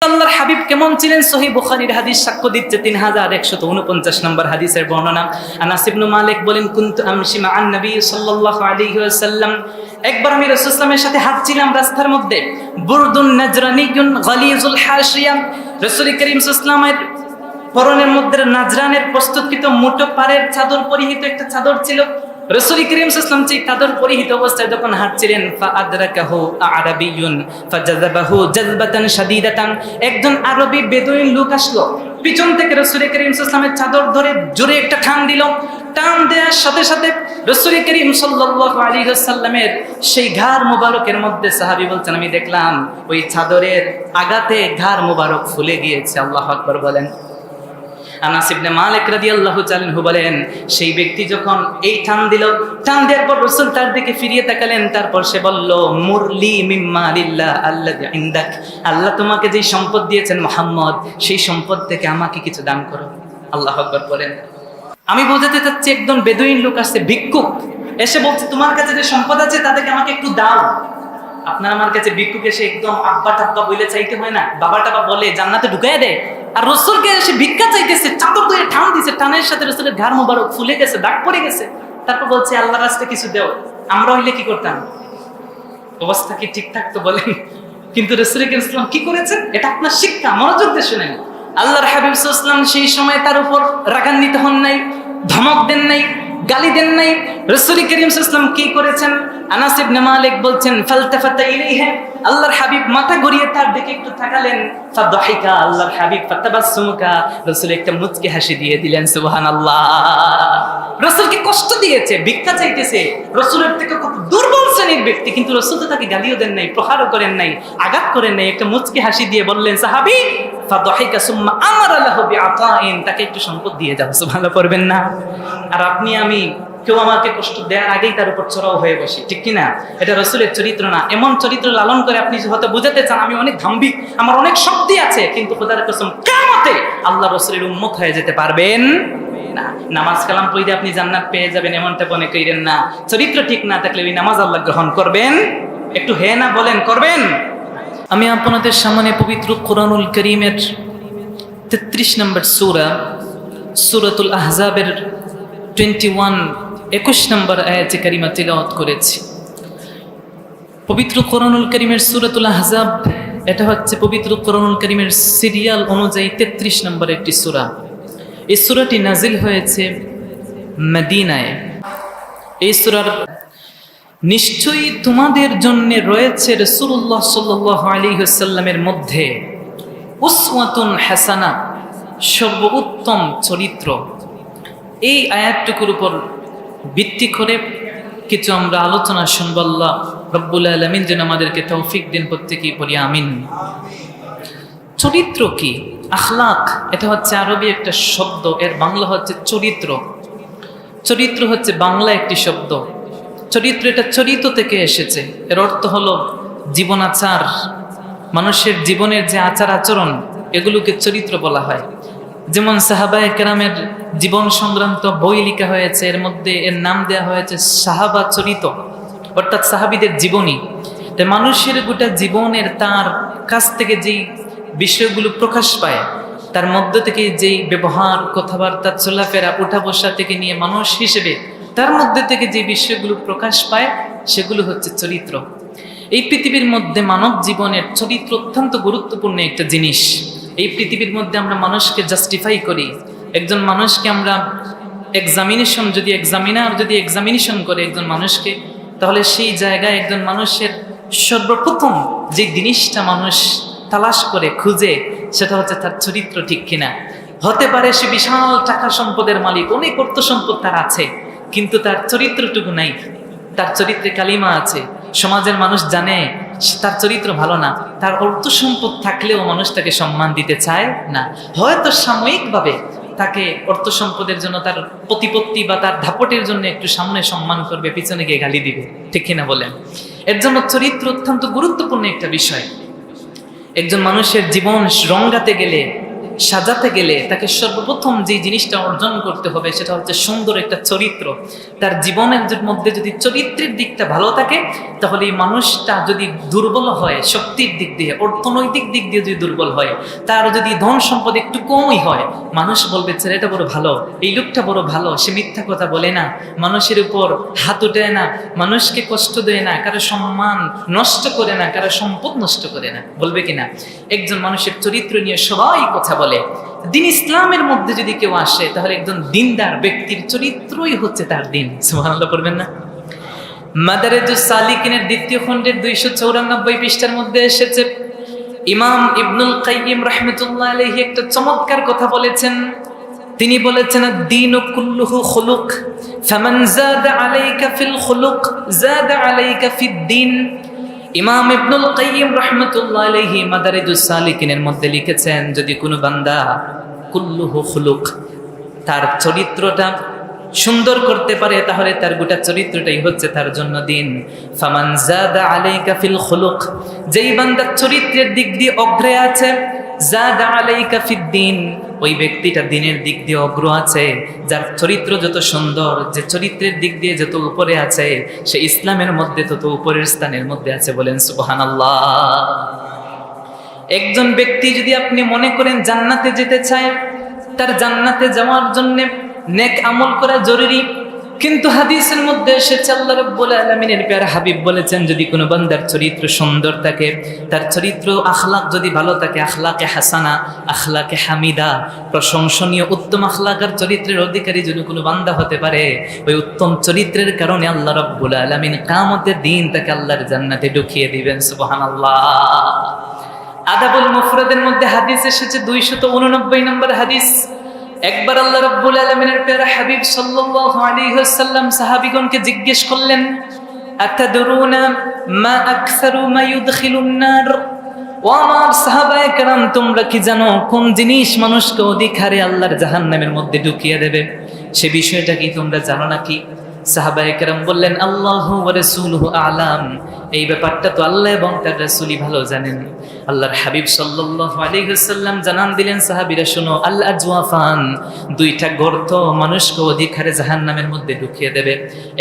আল্লাহর হাবিব কেমন ছিলেন সহিহ বুখারীর হাদিস সাক্ষ্য দিচ্ছে 3149 নম্বর হাদিসের বর্ণনা। আনাস ইবনে মালিক বলেন, কুনতু আমশি মা'আন নবী সাল্লাল্লাহু আলাইহি ওয়াসাল্লাম, একবার আমি রাসূল সাল্লাল্লাহু আলাইহি ওয়াসাল্লামের সাথে হাঁটছিলাম রাস্তার মধ্যে। বুরদুন নাজরানিয়ুন গালিজুল হাশিয়া, রাসূল করিম সাল্লাল্লাহু আলাইহি ওয়াসাল্লামের পরনের মধ্যে নাজরানের প্রস্তুতকৃত মোটো পাড়ের চাদর পরিহিত একটা চাদর ছিল। রাসূল করিম সাল্লাল্লাহু আলাইহি ওয়াসাল্লাম সেই চাদর পরিহিত অবস্থায় যখন হাঁটছিলেন, ফাআদরাকাহু আরাবিয়ুন ফাজাযাবাহু জাযবাতান শাদীদাতান, একজন আরবি বেদুইন লোক আসলো, পিছন থেকে রাসূল করিম সাল্লাল্লাহু আলাইহি ওয়াসাল্লামের চাদর ধরে জোরে একটা টান দিল। টান দেওয়ার সাথে সাথে রাসূল করিম সাল্লাল্লাহু আলাইহি ওয়াসাল্লামের সেই ঘাড় মুবারকের মধ্যে, সাহাবী বলছেন, আমি দেখলাম ওই চাদরের আঘাতে ঘাড় মুবারক ফুলে গিয়েছে। আল্লাহু আকবার বলেন। আনাস ইবনে মালিক রাদিয়াল্লাহু তাআলা আনহু বলেন, সেই ব্যক্তি যখন এই টান দিল, টান দেওয়ার পর রাসূল তার দিকে ফিরিয়ে তাকালেন, তারপর সে বলল, মুরলি মিম্মা লিল্লাহ আল্লাযী ইনদাক, আল্লাহ তোমাকে যে সম্পদ দিয়েছেন মুহাম্মদ, সেই সম্পদ থেকে আমাকে কিছু দান করো। আল্লাহু আকবার বলেন। আমি বোঝাতে চাচ্ছি, একজন বেদুইন লোক আসছে, ভিক্ষুক, এসে বলছে, তোমার কাছে যে সম্পদ আছে তাদেরকে আমাকে একটু দাও। আপনার আমার কাছে ভিক্ষুক এসে একদম আব্বা টাব্বা বলে চাইতে হয় না, বাবা টাবা বলে জান্নাতে ঢুকাইয়া দেয়। আর রাসূলকে এসে ভিক্ষা চাইতেছে, চাদর দিয়ে টান দিছে, টানের সাথে রাসূলের ঘাড় মুবারক ফুলে গেছে, দাগ পড়ে গেছে। তারপর বলছে, আল্লাহর রাস্তায় কিছু দেও। আমরা হইলে কি করতাম? অবস্থা কি ঠিক থাকতো বলেন? কিন্তু রাসূল করিম সাল্লাল্লাহু আলাইহি ওয়াসাল্লাম কি করেছেন, এটা আপনার শিক্ষা, মনোযোগ দিয়ে শুনেন। আল্লাহর হাবিব সাল্লাল্লাহু আলাইহি ওয়াসাল্লাম সেই সময় তার উপর রাগান্বিত হন নাই, ধমক দেন নাই, গালি দেন নাই। রাসূল করিম সাল্লাল্লাহু আলাইহি ওয়াসাল্লাম কি করেছেন? আনাস ইবনে মালিক বলছেন, ফালতাফাতা ইলাইহি, আল্লাহর হাবিব মাথা ঘুরিয়ে তার দিকে একটু তাকালেন। ফাদহিকা, আল্লাহর হাবিব ফাতাবাসসুমকা, রাসূল একটা মুচকি হাসি দিয়ে দিলেন। সুবহানাল্লাহ। রাসূলকে কষ্ট দিয়েছে, ভিক্ষা চাইতেছে, রাসূলের থেকে কত দুর্বল শ্রেণীর ব্যক্তি, কিন্তু রাসূল তো তাকে গালিও দেন নাই, প্রহারও করেন নাই, আঘাত করেন নাই, একটা মুচকি হাসি দিয়ে বললেন, সাহাবী ফাদহিকা সুম্মা আমারা লাহু বিআতাইন, তাকে একটু সম্পদ দিয়ে দাও। সুবহানাল্লাহ পড়বেন না? আর আপনি আমি কেউ আমাকে কষ্ট দেওয়ার আগেই তার উপর চড়াও হয়ে বসি, ঠিক কিনা? এটা রাসূলের চরিত্র না। এমন চরিত্র লালন করে আপনি হয়তো বুঝাতে চান, আমি অনেক ধাম্বিক, আমার অনেক শক্তি আছে, কিন্তু খোদার কসম কিয়ামতে আল্লাহ রাসূলের উম্মত হয়ে যেতে পারবেন না। নামাজ কালাম পড়ে আপনি জান্নাত পেয়ে যাবেন, এমনটা মনে করেন না। চরিত্র ঠিক না থাকলে ওই নামাজ আল্লাহ গ্রহণ করবেন? একটু হে না বলেন, করবেন? আমি আপনাদের সামনে পবিত্র কোরআনুল কারীমের 33 নম্বর সূরা, সূরাতুল আহজাবের 21 নম্বর আয়াতে কারিমা তিলাওয়াত করেছি। পবিত্র কোরআনুল কারীমের সূরাতুল আহজাব, এটা হচ্ছে পবিত্র কোরআনুল কারীমের সিরিয়াল অনুযায়ী 33 নম্বর একটি সূরা। এই সূরাটি নাজিল হয়েছে মদিনায়। এই সূরার, নিশ্চয়ই তোমাদের জন্য রয়েছে রাসূলুল্লাহ সাল্লাল্লাহু আলাইহি ওয়াসাল্লামের মধ্যে উসওয়াতুন হাসানা, সর্বোত্তম চরিত্র। এই আয়াতটুকুর উপর ভিত্তি করে কিছু আমরা আলোচনা শুনব। আল্লাহ রব্বুল আলামিন যেন আমাদেরকে তৌফিক দিন, প্রত্যেকেই বলি আমিন। চরিত্র কি? আখলাক, এটা হচ্ছে আরবি একটা শব্দ, এর বাংলা হচ্ছে চরিত্র। চরিত্র হচ্ছে বাংলা একটি শব্দ। চরিত্র, এটা চরিত থেকে এসেছে। এর অর্থ হলো জীবনাচার, মানুষের জীবনের যে আচার আচরণ, এগুলোকে চরিত্র বলা হয়। যেমন সাহাবায়ে কেরামের জীবন সংক্রান্ত বই লেখা হয়েছে, এর মধ্যে এর নাম দেওয়া হয়েছে সাহাবা চরিত, অর্থাৎ সাহাবীদের জীবনী। তাই মানুষের গোটা জীবনের তার কাছ থেকে যেই বিষয়গুলো প্রকাশ পায়, তার মধ্য থেকে যেই ব্যবহার, কথাবার্তা, চলাফেরা, উঠা বসা থেকে নিয়ে মানুষ হিসেবে তার মধ্যে থেকে যে বিষয়গুলো প্রকাশ পায়, সেগুলো হচ্ছে চরিত্র। এই পৃথিবীর মধ্যে মানব জীবনের চরিত্র অত্যন্ত গুরুত্বপূর্ণ একটা জিনিস। এই পৃথিবীর মধ্যে আমরা মানুষকে জাস্টিফাই করি। একজন মানুষকে আমরা এক্সামিনার যদি এক্সামিনেশন করে একজন মানুষকে, তাহলে সেই জায়গায় একজন মানুষের সর্বপ্রথম যে জিনিসটা মানুষ তালাশ করে খুঁজে, সেটা হচ্ছে তার চরিত্র ঠিক কিনা। হতে পারে সে বিশাল টাকা সম্পদের মালিক, অনেক অর্থ সম্পদ তার আছে, কিন্তু তার চরিত্রটুকু নাই। তার চরিত্রে কালিমা আছে, সমাজের মানুষ জানে তার চরিত্র ভালো না। তার অর্থ সম্পদ থাকলেও মানুষ তাকে সম্মান দিতে চায় না। হয়তো সাময়িকভাবে তাকে অর্থ সম্পদের জন্য, তার প্রতিপত্তি বা তার ধাপটের জন্য একটু সামনে সম্মান করবে, পিছনে গিয়ে গালি দিবে, ঠিক কিনা বলেন? এর জন্য চরিত্র অত্যন্ত গুরুত্বপূর্ণ একটা বিষয়। একজন মানুষের জীবন রঙাতে গেলে সাজাতে গেলে তাকে সর্বপ্রথম যে জিনিসটা অর্জন করতে হবে সেটা হচ্ছে সুন্দর একটা চরিত্র। তার জীবনের মধ্যে যদি চরিত্রের দিকটা ভালো থাকে, তাহলে এই মানুষটা যদি দুর্বল হয় শক্তির দিক দিয়ে, অর্থনৈতিক দিক দিয়ে যদি দুর্বল হয়, তার যদি ধন সম্পদ একটু কমই হয়, মানুষ বলবে ছেলেটা বড় ভালো, এই লোকটা বড় ভালো, সে মিথ্যা কথা বলে না, মানুষের উপর হাত উঠায় না, মানুষকে কষ্ট দেয় না, কারো সম্মান নষ্ট করে না, কারো সম্পদ নষ্ট করে না, বলবে কিনা? একজন মানুষের চরিত্র নিয়ে সবাই কথা বলে। দিন ইসলামের মধ্যে যদি কেউ আসে, তাহলে একজন দিনদার ব্যক্তির চরিত্রই হচ্ছে তার দিন। সুবহানাল্লাহ পড়বেন না? মাদারিজুস সালিকিনের দ্বিতীয় খণ্ডের 294 পৃষ্ঠার মধ্যে এসেছে, ইমাম ইবনুল কাইয়িম রাহমাতুল্লাহ আলাইহি একটা চমৎকার কথা বলেছেন। তিনি বলেছেন, দ্বীনু কুল্লুহু খুলুক, ফামান যাদা আলাইকা ফিল খুলুক যাদা আলাইকা ফিদ-দ্বীন। ইমাম ইবনুল কাইয়িম রাহমাতুল্লাহ আলাইহি মাদারিজুস সালিকিনের মধ্যে লিখেছেন, যদি কোনো বান্দা কুল্লুহু খুলুক, তার চরিত্রটা সুন্দর করতে পারে, তাহলে তার গোটা চরিত্রটাই হচ্ছে তার জন্য দিন। ফামান যাদা আলাইকা ফিল খুলুক, যেই বান্দা চরিত্রের দিক দিয়ে অগ্রে আছে, যাদা আলাইকা ফিদ-দ্বীন, ওই ব্যক্তিটা দিনের দিক দিয়ে অগ্র আছে। যার চরিত্র যত সুন্দর, যে চরিত্রের দিক দিয়ে যত উপরে আছে, সে ইসলামের মধ্যে তত উপরের স্থানের মধ্যে আছে। বলেন সুবহানাল্লাহ। একজন ব্যক্তি যদি আপনি মনে করেন জান্নাতে যেতে চায়, তার জান্নাতে যাওয়ার জন্য নেক আমল করা জরুরি, কিন্তু হাদিসের মধ্যে এসেছে আল্লাহ রাব্বুল আলামিনের প্যারা হাবিব বলেছেন, যদি কোনো বান্দার চরিত্র সুন্দর থাকে, তার চরিত্র আখলাক যদি ভালো থাকে, আখলাকে হাসানা, আখলাকে হামিদা, প্রশংসনীয় উত্তম আখলাক আর চরিত্রের অধিকারী যদি কোনো বান্দা হতে পারে, ওই উত্তম চরিত্রের কারণে আল্লাহ রাব্বুল আলামিন কিয়ামতের দিন তাকে আল্লাহর জান্নাতে ঢুকিয়ে দিবেন। সুবহানাল্লাহ। আদাবুল মুফরাদের মধ্যে হাদিস এসেছে 289 নম্বর হাদিস। একবার আল্লাহ রাব্বুল আলামিনের প্যারা হাবিব সাল্লাল্লাহু আলাইহি ওয়াসাল্লাম সাহাবীগণকে জিজ্ঞেস করলেন, আতাদরুনা মা আকসারু মা ইউদখিলুন নার? ও আমার সাহাবায়ে কেরাম, তোমরা কি জানো কোন জিনিস মানুষকে অধিক হারে আল্লাহর জাহান্নামের মধ্যে ঢুকিয়ে দেবে? সে বিষয়টা কি তোমরা জানো নাকি? সাহাবায়ে কেরাম বললেন, আল্লাহু ওয়া রাসূলুহু আ'লাম, এই ব্যাপারটা তো আল্লাহ এবং তার রাসূলই ভালো জানেন। আল্লাহর হাবিব সাল্লাল্লাহু আলাইহি ওয়াসাল্লাম জানান দিলেন, সাহাবীরা শোনো, আল আজওয়াফান, দুইটা গর্ত মানুষকে অধিক হারে জাহান্নামের মধ্যে ঢুকিয়ে দেবে।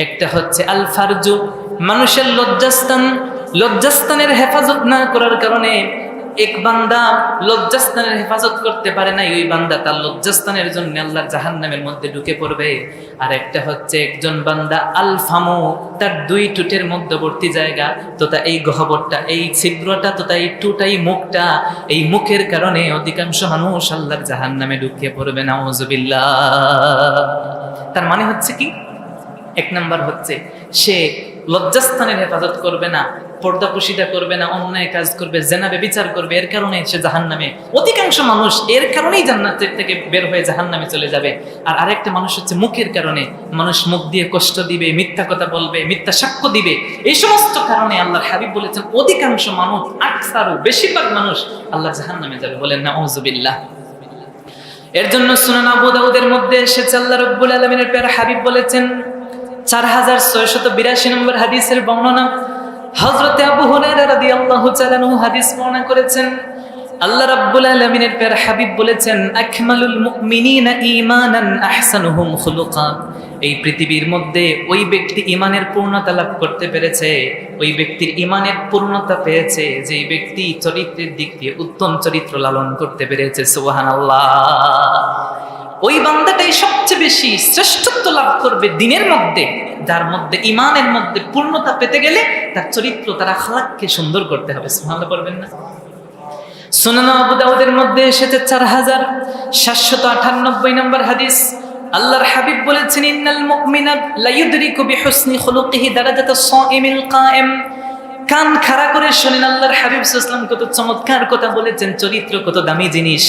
একটা হচ্ছে আল ফারজু, মানুষের লজ্জাস্থান, লজ্জাস্থানের হেফাজত না করার কারণে এক বান্দা লজ্জাস্থানের হেফাজত করতে পারে না, ওই বান্দা তার লজ্জাস্থানের জন্য আল্লাহর জাহান্নামের মধ্যে ঢুকে পড়বে। আর একটা হচ্ছে একজন বান্দা আল ফামু, তার দুই টুটের মধ্যবর্তী জায়গা তোতা এই গহ্বরটা, এই ছিদ্রটা তোতা এই টুটাই মুখটা, এই মুখের কারণে অধিকাংশ মানুষ আল্লাহর জাহান্নামে ঢুকে পড়বে। নাউযুবিল্লাহ। তার মানে হচ্ছে কি? এক নাম্বার হচ্ছে সে লজ্জাস্থানের হেফাজত করবে না, পর্দাপুশিদা করবে না, অন্যায় কাজ করবে, জেনা ব্যভিচার করবে, এর কারণে সে জাহান্নামে, অধিকাংশ মানুষ এর কারণেই জান্নাতের থেকে বের হয়ে জাহান্নামে চলে যাবে। আর আরেকটা মানুষ হচ্ছে মুখের কারণে, মানুষ মুখ দিয়ে কষ্ট দিবে, মিথ্যা কথা বলবে, মিথ্যা সাক্ষ্য দিবে, এই সমস্ত কারণে আল্লাহর হাবিব বলেছেন অধিকাংশ মানুষ, আকসারু, বেশিরভাগ মানুষ আল্লাহ জাহান্নামে যাবে। বলেন নাউযুবিল্লাহ। এর জন্য সুনান আবু দাউদের মধ্যে এসেছে, আল্লাহ রাব্বুল আলামিনের প্যারা হাবিব বলেছেন, 4682 নম্বর হাদিসের বর্ণনা, হযরতে আবু হুরায়রা রাদিয়াল্লাহু তাআলা আনহু হাদিস বর্ণনা করেছেন, আল্লাহ রাব্বুল আলামিনের প্যারা হাবিব বলেছেন, আকমালুল মুমিনিনা ঈমানান আহসানুহুম খুলুকা। এই পৃথিবীর মধ্যে ওই ব্যক্তি ঈমানের পূর্ণতা লাভ করতে পেরেছে, ওই ব্যক্তির ঈমানের পূর্ণতা পেয়েছে যে ব্যক্তি চরিত্রের দিক দিয়ে উত্তম চরিত্র লালন করতে পেরেছে। সুবহানাল্লাহ। ওই বান্দাটাই সবচেয়ে বেশি শ্রেষ্ঠত্ব লাভ করবে দিনের মধ্যে, যার মধ্যে ঈমানের মধ্যে পূর্ণতা পেতে গেলে তার চরিত্র, তার আখলাককে সুন্দর করতে হবে। সুবহানাল্লাহ পড়বেন না? সুনান আবু দাউদের মধ্যে এসেছে 4798 নম্বর হাদিস। আল্লাহর হাবিব বলেছেন, ইন্নাল মুমিনা লা ইউদরিকু বিহুসনি খুলুকিহি দারাজাতাস সাইমিল কায়েম। কান খাড়া করে শুনেন, আল্লাহর হাবিব সাল্লাল্লাহু আলাইহি ওয়াসাল্লাম কত চমৎকার কথা বলেছেন, চরিত্র কত দামি জিনিস।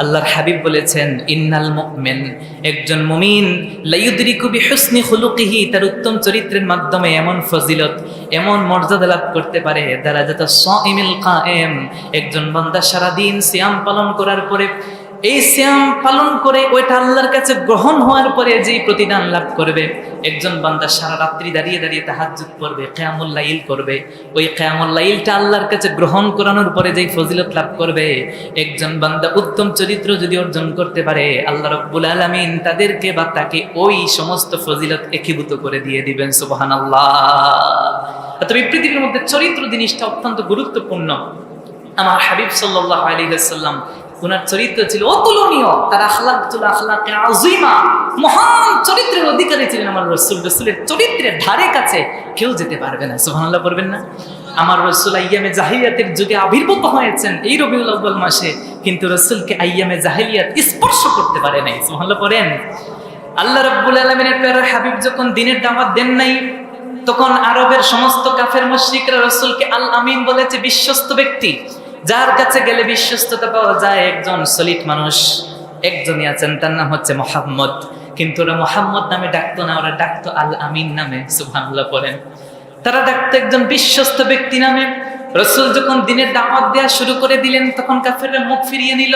আল্লাহর হাবিব বলেছেন, ইন্নাল মুমিন, একজন মুমিন, লা ইউদরিকু বিহুসনি খুলুকিহি, তার উত্তম চরিত্রের মাধ্যমে এমন ফজিলত, এমন মর্যাদা লাভ করতে পারে, দারাজাতাস সাইমিল কায়েম, একজন বান্দা সারা দিন সিয়াম পালন করার পরে এই সিয়াম পালন করে ওইটা আল্লাহর কাছে গ্রহণ হওয়ার পরে যেই প্রতিদান লাভ করবে, একজন বান্দা সারা রাত্রি দাঁড়িয়ে দাঁড়িয়ে তাহাজ্জুদ পড়বে, কিয়ামুল লাইল করবে, ওই কিয়ামুল লাইলটা আল্লাহর কাছে গ্রহণ করানোর পরে যেই ফজিলত লাভ করবে, একজন বান্দা উত্তম চরিত্র যদি অর্জন করতে পারে, আল্লাহ রাব্বুল আলামিন তাদেরকে বা তাকে ওই সমস্ত ফজিলত একীভূত করে দিয়ে দিবেন। সুবহানাল্লাহ। তবে পৃথিবীর মধ্যে চরিত্র জিনিসটা অত্যন্ত গুরুত্বপূর্ণ। আমার হাবিব সাল্লাল্লাহু আলাইহি ওয়াসাল্লাম, ওনার চরিত্র ছিল অতুলনীয়, তার আখলাকে আযীমা, মহান চরিত্রের অধিকারী ছিলেন আমার রাসূল। রাসূলের চরিত্রের ধারে কাছে কেউ যেতে পারবে না। সুবহানাল্লাহ পড়বেন না? আমার রাসূল আইয়ামে জাহিলিয়াতের যুগে আবির্ভূত হয়েছেন এই রবিউল আউয়াল মাসে, কিন্তু রাসূলকে আইয়ামে জাহিলিয়াত স্পর্শ করতে পারে নাই। সুবহানাল্লাহ পড়েন। আল্লাহ রাব্বুল আলামিনের প্যারা হাবিব যখন দ্বীনের দাওয়াত দেন নাই, তখন আরবের সমস্ত কাফের মুশরিকরা রাসূলকে আল আমিন বলেছে, বিশ্বস্ত ব্যক্তি, যার কাছে গেলে বিশ্বস্ততা পাওয়া যায়। একজন সলিড মানুষ একজনই আছেন, তার নাম হচ্ছে মুহাম্মদ। কিন্তু ওরা মুহাম্মদ নামে ডাকতো না, ওরা ডাকতো আল আমিন নামে। সুবহানাল্লাহ পড়েন। তারা ডাকতো একজন বিশ্বস্ত ব্যক্তি নামে। রাসূল যখন দ্বীনের দাওয়াত দেওয়া শুরু করে দিলেন, তখন কাফেররা মুখ ফিরিয়ে নিল।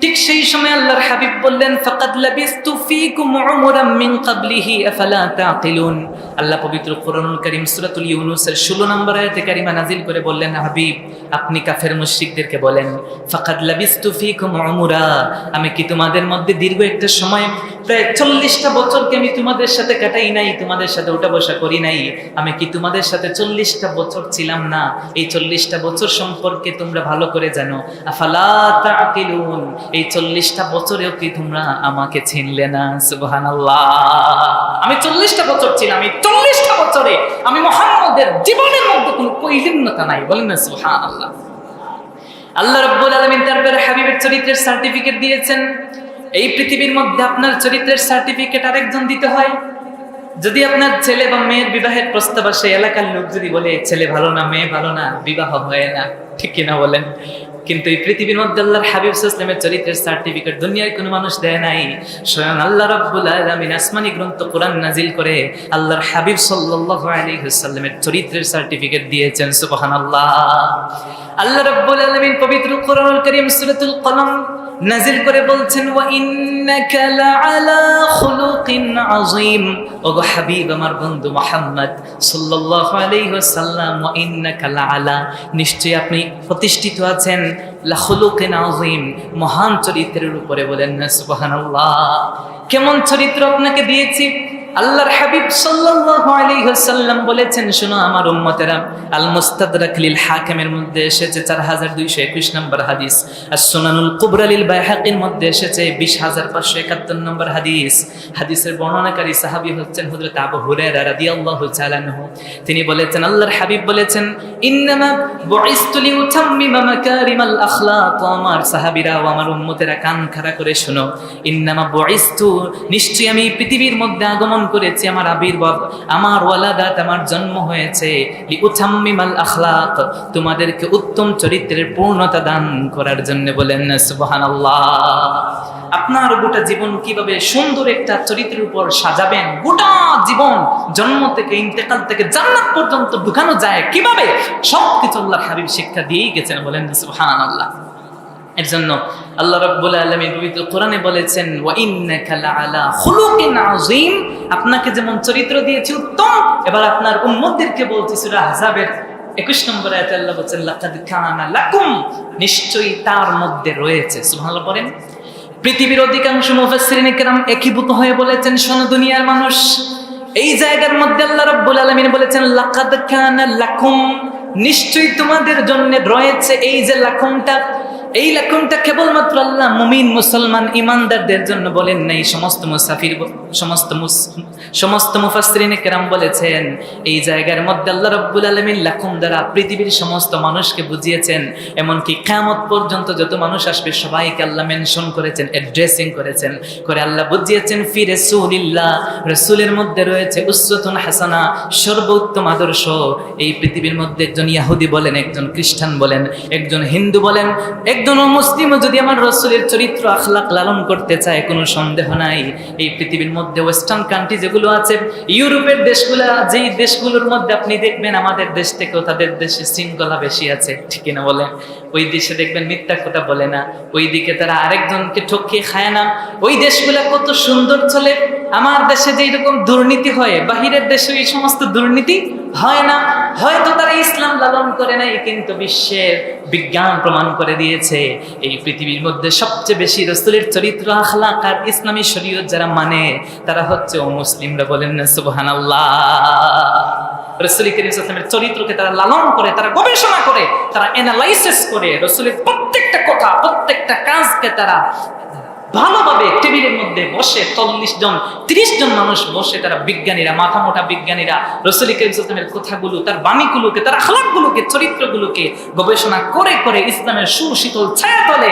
ঠিক সেই সময় আল্লাহর হাবিব বললেন, ফাকাদ লাবিস্তু ফীকুম উমরাম মিন ক্বাবলিহি আফালা তাকিলুন। আল্লাহ পবিত্র কোরআনুল কারীম সূরাতুল ইউনূসের 16 নম্বর আয়াতে কারিমা নাযিল করে বললেন, হাবিব আপনি কাফের মুশরিকদেরকে বলেন, ফাকাদ লাবিস্তু ফীকুম উমরা, আমি কি তোমাদের মধ্যে দীর্ঘ একটা সময়, প্রায় 40টা বছরকে আমি তোমাদের সাথে কাটাই নাই, তোমাদের সাথে উঠা বসা করি নাই, আমি কি তোমাদের সাথে 40টা বছর ছিলাম না? এই 40টা বছর সম্পর্কে তোমরা ভালো করে জানো। আফালা তাকিলুন, এই 40টা বছরেও কি তোমরা আমাকে চিনলে না? সুবহানাল্লাহ। আমি 40টা বছর ছিলাম, এই 40টা বছরে আমি মুহাম্মদের জীবনের মধ্যে কোনো পরিচ্ছন্নতা নাই। বলেন না সুবহানাল্লাহ। আল্লাহ রাব্বুল আলামিন তারপরে হাবিবের চরিত্রের সার্টিফিকেট দিয়েছেন। এই পৃথিবীর মধ্যে আপনার চরিত্রের সার্টিফিকেট আরেকজন দিতে হয়। যদি আপনার ছেলে বা মেয়ের বিবাহের প্রস্তাব আসে, এলাকার লোক যদি বলে ছেলে ভালো না, মেয়ে ভালো না, বিবাহ হয় না, ঠিক কিনা বলেন? কিন্তু এই পৃথিবীর মধ্যে আল্লাহর হাবিব সাল্লাল্লাহু আলাইহি ওয়াসাল্লামের চরিত্রের সার্টিফিকেট দুনিয়ার কোনো মানুষ দেয় নাই। স্বয়ং আল্লাহ রাব্বুল আলামিন আসমানি গ্রন্থ কোরআন নাজিল করে আল্লাহর হাবিব সাল্লাল্লাহু আলাইহি ওয়াসাল্লামের চরিত্রের সার্টিফিকেট দিয়েছেন। সুবহানাল্লাহ। আল্লাহ রাব্বুল আলামিন পবিত্র কোরআনুল কারীম সূরাতুল কলম নাজিল করে বলছেন, ওয়া ইন্নাকা লাআলা খুলুকিন আযীম। ওগো হাবিব, আমার বন্ধু মুহাম্মদ সাল্লাল্লাহু আলাইহি ওয়াসাল্লাম, ওয়া ইন্নাকা লাআলা, নিশ্চয়ই আপনি প্রতিষ্ঠিত আছেন, লা খুলুকিন আযীম, মহান চরিত্রের উপরে। বলেন না সুবহানাল্লাহ। কেমন চরিত্র আপনাকে দিয়েছি? আল্লাহর হাবিব সাল্লাল্লাহু আলাইহি ওয়াসাল্লাম বলেছেন, শোনো আমার উম্মতেরা, আল মুস্তাদরাক লিল হাকিমের মধ্যে এসেছে 4221 নম্বর হাদিস, আর সুনানুল কুবরা লিল বাইহাকির মধ্যে এসেছে 20571 নম্বর হাদিস। হাদিসের বর্ণনাকারী সাহাবী হচ্ছেন হযরত আবু হুরায়রা রাদিয়াল্লাহু তাআলা আনহু। তিনি বলেছেন, আল্লাহর হাবিব বলেছেন, ইন্নামা বুইসতু লিউতাম্মিমা মাকারিমাল আখলাক। আমার সাহাবীরা ও আমার উম্মতেরা কান খাড়া করে শোনো, ইন্নামা বুইসতু, নিশ্চয়ই আমি পৃথিবীর মধ্যে আগমন করেছি, আমার আবির্ভাব, আমার ওয়ালাদাত, আমার জন্ম হয়েছে, লিউতাম্মিমাল আখলাক, তোমাদেরকে উত্তম চরিত্রের পূর্ণতা দান করার জন্য। বলেন না সুবহানাল্লাহ। আপনার গোটা জীবন কিভাবে সুন্দর একটা চরিত্রের উপর সাজাবেন, গোটা জীবন জন্ম থেকে ইন্তেকাল থেকে জান্নাত পর্যন্ত ঢুকানো যায় কিভাবে, সবকিছু আল্লাহর হাবিব শিক্ষা দিয়েই গেছেন। বলেন না সুবহানাল্লাহ। এর জন্য আল্লাহ রাব্বুল আলামিন পবিত্র কোরআনে বলেছেন, ওয়া ইন্নাকা লাআলা খুলুকিন আযীম, আপনাকে যেমন চরিত্র দিয়েছি উত্তম, এবার আপনার উম্মতদেরকে বলছি সূরা আহজাবের 21 নম্বর আয়াতে আল্লাহ বলেন, লাকাদ কানা লাকুম, নিশ্চয়ই তার মধ্যে রয়েছে। সুবহানাল্লাহ পড়েন। পৃথিবীর অধিকাংশ মুফাসসিরিনে কেরাম একীভূত হয়ে বলেছেন, শোনো দুনিয়ার মানুষ, এই জায়গার মধ্যে আল্লাহ রাব্বুল আলামিন বলেছেন, লাকাদ কানা লাকুম, নিশ্চয়ই তোমাদের জন্য রয়েছে। এই যে লাকুমটা, এই লাকুমটা কেবলমাত্র আল্লাহ মুমিন মুসলমান ইমানদারদের জন্য বলেন নাই, সমস্ত মুসাফির, সমস্ত মুফাসসিরিনে কেরাম বলেছেন, এই জায়গার মধ্যে আল্লাহ রাব্বুল আলামিন লাকুম দ্বারা পৃথিবীর সমস্ত মানুষকে বুঝিয়েছেন। এমনকি কিয়ামত পর্যন্ত যত মানুষ আসবে সবাইকে আল্লাহ মেনশন করেছেন, অ্যাড্রেসিং করেছেন, করে আল্লাহ বুঝিয়েছেন, ফি রাসূলিল্লাহ, রাসূলের মধ্যে রয়েছে উসওয়াতুন হাসানা, সর্বোত্তম আদর্শ। এই পৃথিবীর মধ্যে একজন ইহুদি বলেন, একজন খ্রিস্টান বলেন, একজন হিন্দু বলেন, একজন মুসলিমও যদি আমার রাসূলের চরিত্র আখলাক লালন করতে চায়, কোনো সন্দেহ নাই এই পৃথিবীর মধ্যে ওয়েস্টার্ন কান্ট্রি যেগুলো আছে, ইউরোপের দেশগুলো, যেই দেশগুলোর মধ্যে আপনি দেখবেন আমাদের দেশ থেকেও তাদের দেশে শৃঙ্খলা বেশি আছে, ঠিক না বলেন? ওই দেশে দেখবেন মিথ্যা কথা বলে না, ওই দিকে তারা আরেকজনকে ঠকিয়ে খায় না, ওই দেশগুলো কত সুন্দর চলে। আমার দেশে যে এরকম দুর্নীতি হয়, বাহিরের দেশে এই সমস্ত দুর্নীতি হয় না। হয়তো তারা ইসলাম লালন করে নাই, কিন্তু বিশ্বের বিজ্ঞান প্রমাণ করে দিয়েছে এই পৃথিবীর মধ্যে সবচেয়ে বেশি রাসূলের চরিত্র আখলাক আর ইসলামী শরীয়ত যারা মানে তারা হচ্ছে মুসলিমরা। বলেন না সুবহানাল্লাহ। রাসূল করিম সাল্লাল্লাহু আলাইহি ওয়াসাল্লামের চরিত্রকে তারা লালন করে, তারা গবেষণা করে, তারা অ্যানালাইসিস করে, রাসূলের প্রত্যেকটা কথা, প্রত্যেকটা কাজকে তারা ভালোভাবে টেবিলের মধ্যে বসে 40 জন 30 জন মানুষ বসে, তারা বিজ্ঞানীরা, মাথা মোটা বিজ্ঞানীরা রাসূল করিম সাল্লাল্লাহু আলাইহি ওয়াসাল্লামের কথাগুলো, তার বাণীগুলোকে, তার আখলাকগুলোকে, চরিত্রগুলোকে গবেষণা করে করে ইসলামের সুশীতল ছায়াতলে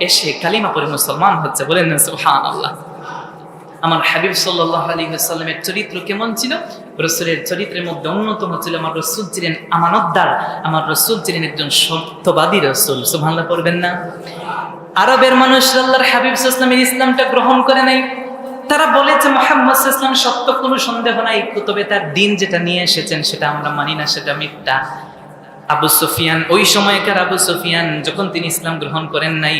এসে কালিমা পড়ে মুসলমান হচ্ছে। বলেন না সুবহানাল্লাহ। আমার হাবিব সাল্লাল্লাহু আলাইহি ওয়াসাল্লামের চরিত্র কেমন ছিল? রাসূলের চরিত্রের মধ্যে অন্যতম ছিল, আমার রাসূল ছিলেন আমানতদার, আমার রাসূল ছিলেন একজন সত্যবাদী রাসূল। সুবহানাল্লাহ পড়বেন না? আরবের মানুষ আল্লাহর হাবিব সাল্লাল্লাহু আলাইহি ওয়াসাল্লামের ইসলামটা গ্রহণ করে নাই। তারা বলেছে মুহাম্মদ সাল্লাল্লাহু আলাইহি ওয়াসাল্লাম সত্য, কোনো সন্দেহ নাই, তবে তার দিন যেটা নিয়ে এসেছেন সেটা আমরা মানি না, সেটা মিথ্যা। আবু সুফিয়ান, ওই সময়কার আবু সুফিয়ান, যখন তিনি ইসলাম গ্রহণ করেন নাই,